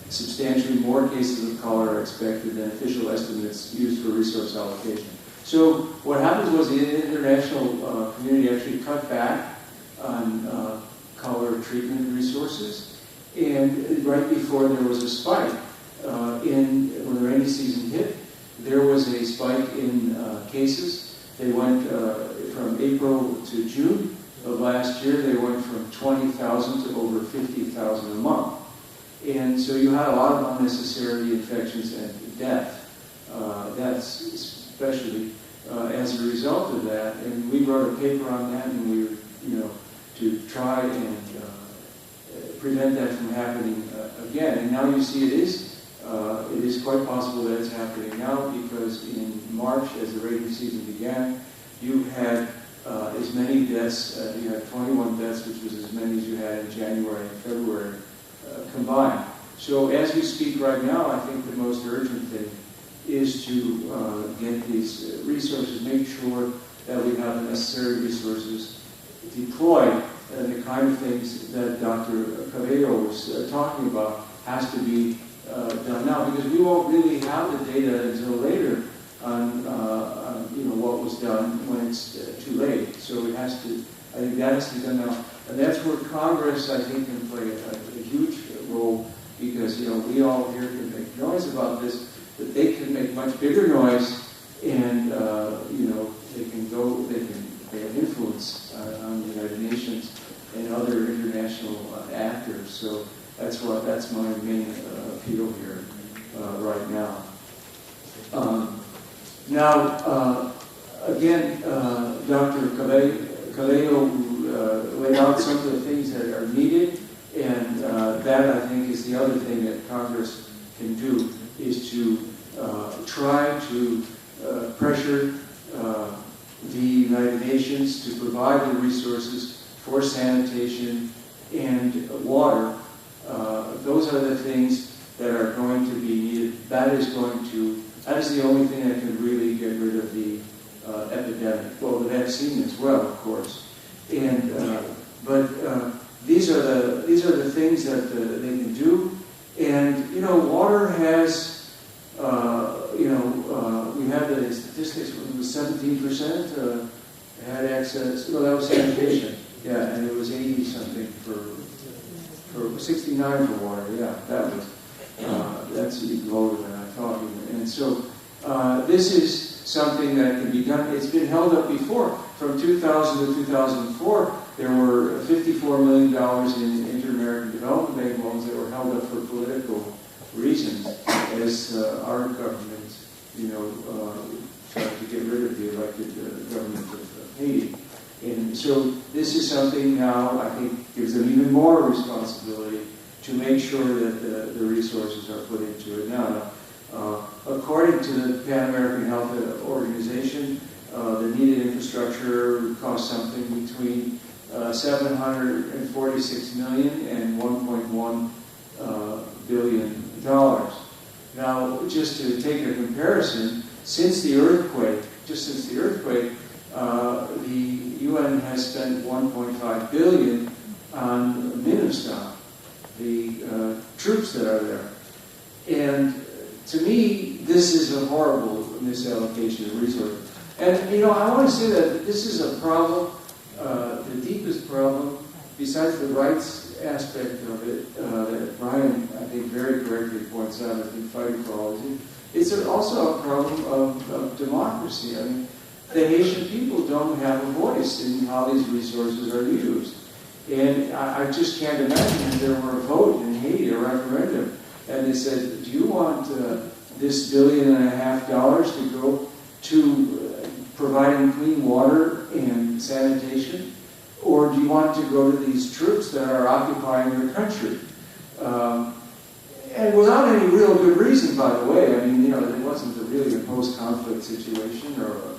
B: Substantially more cases of cholera are expected than official estimates used for resource allocation. So what happened was the international community actually cut back on cholera treatment resources, and right before there was a spike when the rainy season hit, there was a spike in cases. They went from April to June of last year, they went from 20,000 to over 50,000 a month. And so you had a lot of unnecessary infections and deaths, especially as a result of that. And we wrote a paper on that, and we were, to try and prevent that from happening again. And now you see it is quite possible that it's happening now, because in March, as the rainy season began, you had as many deaths, you had 21 deaths, which was as many as you had in January and February combined. So as we speak right now, I think the most urgent thing is to get these resources, make sure that we have the necessary resources deployed, and the kind of things that Dr. Cabello was talking about has to be done now, because we won't really have the data until later on what was done when it's too late. So it has to, I think that has to be done now. And that's where Congress, I think, can play a huge role, because, we all here can make noise about this, but they can make much bigger noise, and, they have influence on the United Nations and other international actors. So that's my main appeal here right now. Again, Dr. Cabello laid out some of the things that are needed, and that, I think, is the other thing that Congress can do, is to try to pressure the United Nations to provide the resources for sanitation and water. Those are the things that are going to be needed. That is the only thing that can really get rid of the epidemic. Well, the vaccine as well, of course. And these are the things that they can do. And water has. We had the statistics. It was 17% had access. Well, that was sanitation. Yeah, and it was 80 something for 69 for water. Yeah, that's even lower than I thought. And so this is something that can be done. It's been held up before. From 2000 to 2004, there were $54 million in Inter-American Development Bank loans that were held up for political reasons, as our government, tried to get rid of the elected government of Haiti. And so this is something now, I think, gives them even more responsibility to make sure that the resources are put into it now. According to the Pan American Health Organization, the needed infrastructure would cost something between
H: $746 million and $1.1 billion. Now, just to take a comparison, since the earthquake, the UN has spent $1.5 billion on MINUSTAH, the troops that are there. And to me, this is a horrible misallocation of resources. And, I want to say that this is a problem, the deepest problem, besides the rights aspect of it, that Brian, I think, very correctly points out, has been fighting for all of you. It's also a problem of democracy. I mean, the Haitian people don't have a voice in how these resources are used. And I just can't imagine if there were a vote in Haiti, a referendum, and they said, do you want this $1.5 billion to go to providing clean water and sanitation? Or do you want to go to these troops that are occupying your country? And without any real good reason, by the way. I mean, it wasn't really a post-conflict situation, or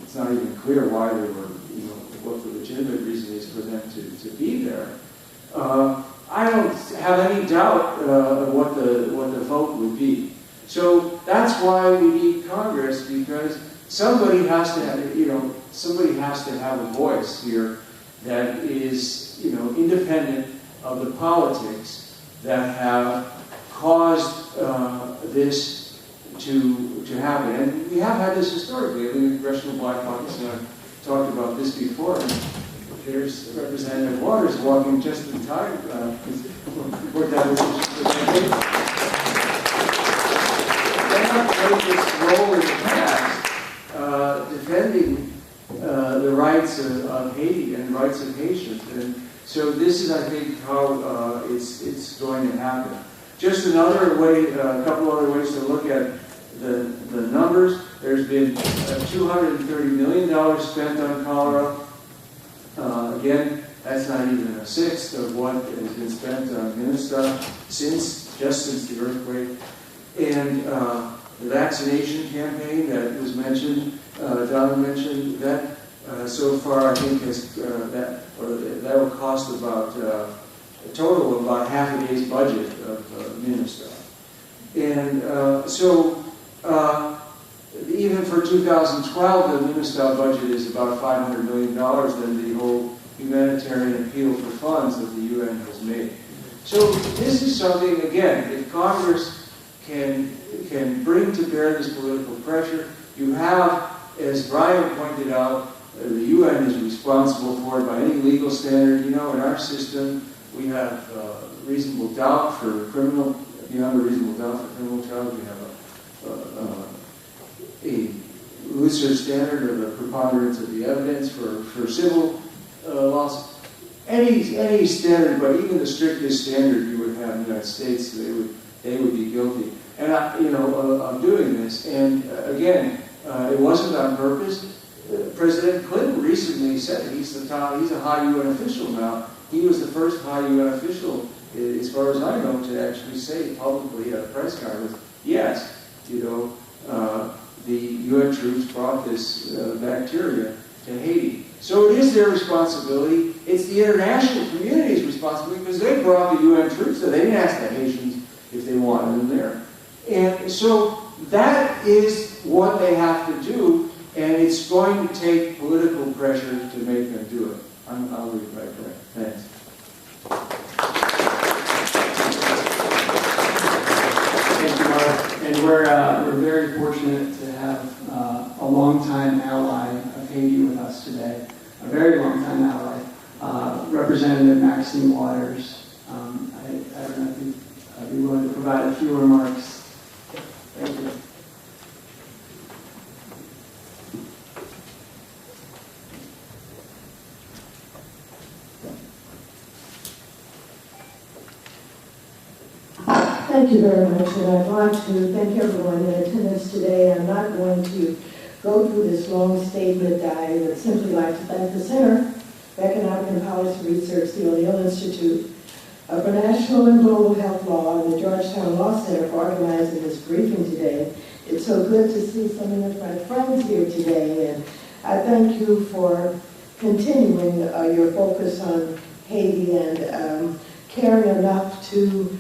H: it's not even clear why they were, what the legitimate reason is for them to be there. I don't have any doubt what the vote would be. So that's why we need Congress, because somebody has to have, a voice here that is, independent of the politics that have caused this to happen. And we have had this historically. I think the Congressional Black Caucus, and I've talked about this before, and there's Representative Waters walking just in time. Report that was they have played this role in the past, defending the rights of Haiti and the rights of Haitians. And so this is, I think, how it's going to happen. Just another way, a couple other ways to look at the numbers. There's been $230 million spent on cholera. Again, that's not even a sixth of what has been spent on MINUSTAH since the earthquake. And the vaccination campaign that was mentioned, Donna mentioned, that so far I think has that will cost about a total of about half a day's budget of MINUSTAH. And even for 2012, the MINUSTAH budget is about $500 million than the whole humanitarian appeal for funds that the UN has made. So this is something, again, if Congress can bring to bear this political pressure, you have, as Brian pointed out, the UN is responsible for it by any legal standard. In our system, we have reasonable doubt for criminal, beyond a reasonable doubt for criminal trials. We have a looser standard of the preponderance of the evidence for civil laws. Any standard, but even the strictest standard you would have in the United States, they would be guilty. And of doing this. And again, it wasn't on purpose. President Clinton recently said he's a high UN official now. He was the first high UN official, as far as I know, to actually say publicly at a press conference, yes, the UN troops brought this bacteria to Haiti. So it is their responsibility. It's the international community's responsibility because they brought the UN troops there. They didn't ask the Haitians if they wanted them there. And so that is what they have to do, and it's going to take political pressure to make them do it. I'll leave it right there. Thanks.
A: Thank you, Mark. And we're very fortunate to have a longtime ally of Haiti with us today, a very longtime ally, Representative Maxine Waters. I don't know if you'd be willing to provide a few remarks. Thank you.
I: Thank you very much, and I'd like to thank everyone in attendance today. I'm not going to go through this long statement. I would simply like to thank the Center for Economic and Policy Research, the O'Neill Institute for National and Global Health Law, and the Georgetown Law Center for organizing this briefing today. It's so good to see so many of my friends here today, and I thank you for continuing your focus on Haiti and caring enough to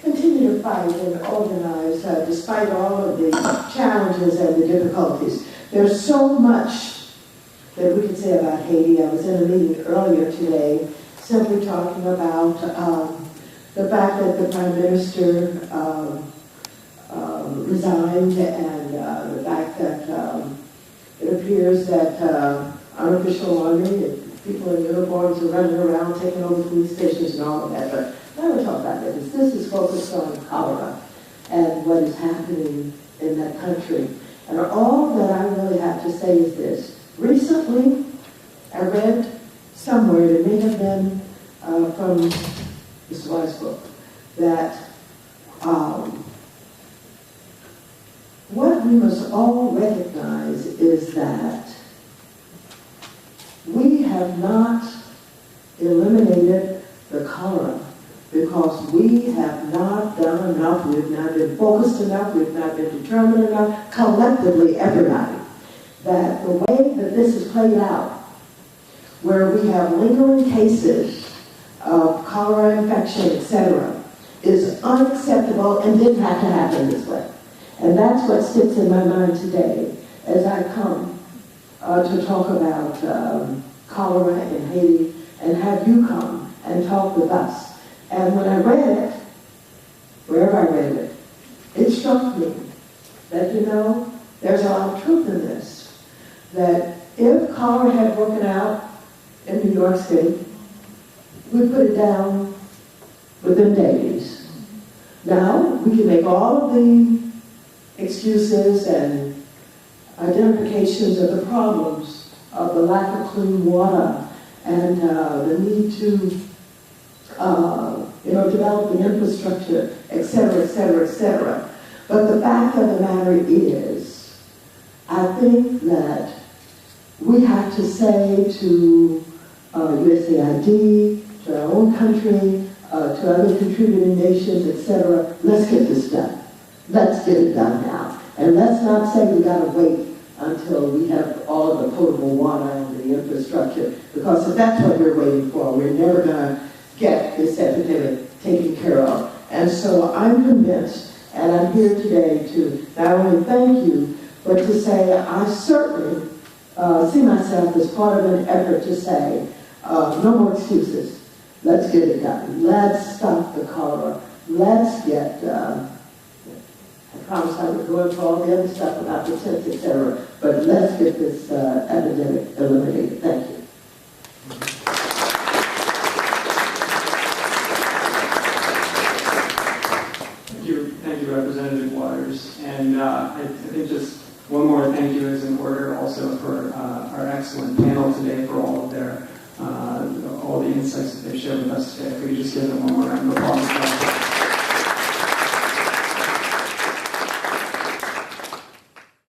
I: continue to fight and organize despite all of the challenges and the difficulties. There's so much that we could say about Haiti. I was in a meeting earlier today simply talking about the fact that the Prime Minister resigned and the fact that it appears that unofficial laundry, people in uniforms are running around taking over police stations and all of that. But I will talk about that. This is focused on cholera and what is happening in that country. And all that I really have to say is this. Recently, I read somewhere, it may have been from Mr. Weisbrot, that what we must all recognize is that we have not eliminated the cholera because we have not done enough, we've not been focused enough, we've not been determined enough, collectively, everybody, that the way that this is played out, where we have lingering cases of cholera infection, etc., is unacceptable and didn't have to happen this way. And that's what sticks in my mind today as I come to talk about cholera in Haiti and have you come and talk with us. And when I read it, wherever I read it, it struck me that, you know, there's a lot of truth in this. That if cholera had broken out in New York State, we put it down within days. Now, we can make all of the excuses and identifications of the problems of the lack of clean water and the need to develop the infrastructure, et cetera, et cetera, et cetera. But the fact of the matter is, I think that we have to say to USAID, to our own country, to other contributing nations, et cetera, let's get this done. Let's get it done now. And let's not say we gotta wait until we have all of the potable water and the infrastructure, because if that's what we're waiting for, we're never gonna get this epidemic taken care of. And so I'm convinced, and I'm here today to not only thank you, but to say I certainly see myself as part of an effort to say, no more excuses. Let's get it done. Let's stop the cholera. Let's get, I promised I would go into all the other stuff about the tents, etc., but let's get this epidemic eliminated. Thank you.
A: Thank you, Representative Waters. And I think just one more thank you is in order also for our excellent panel today for all of their all the insights that they've shared with us today. If we could just give them one more round of applause.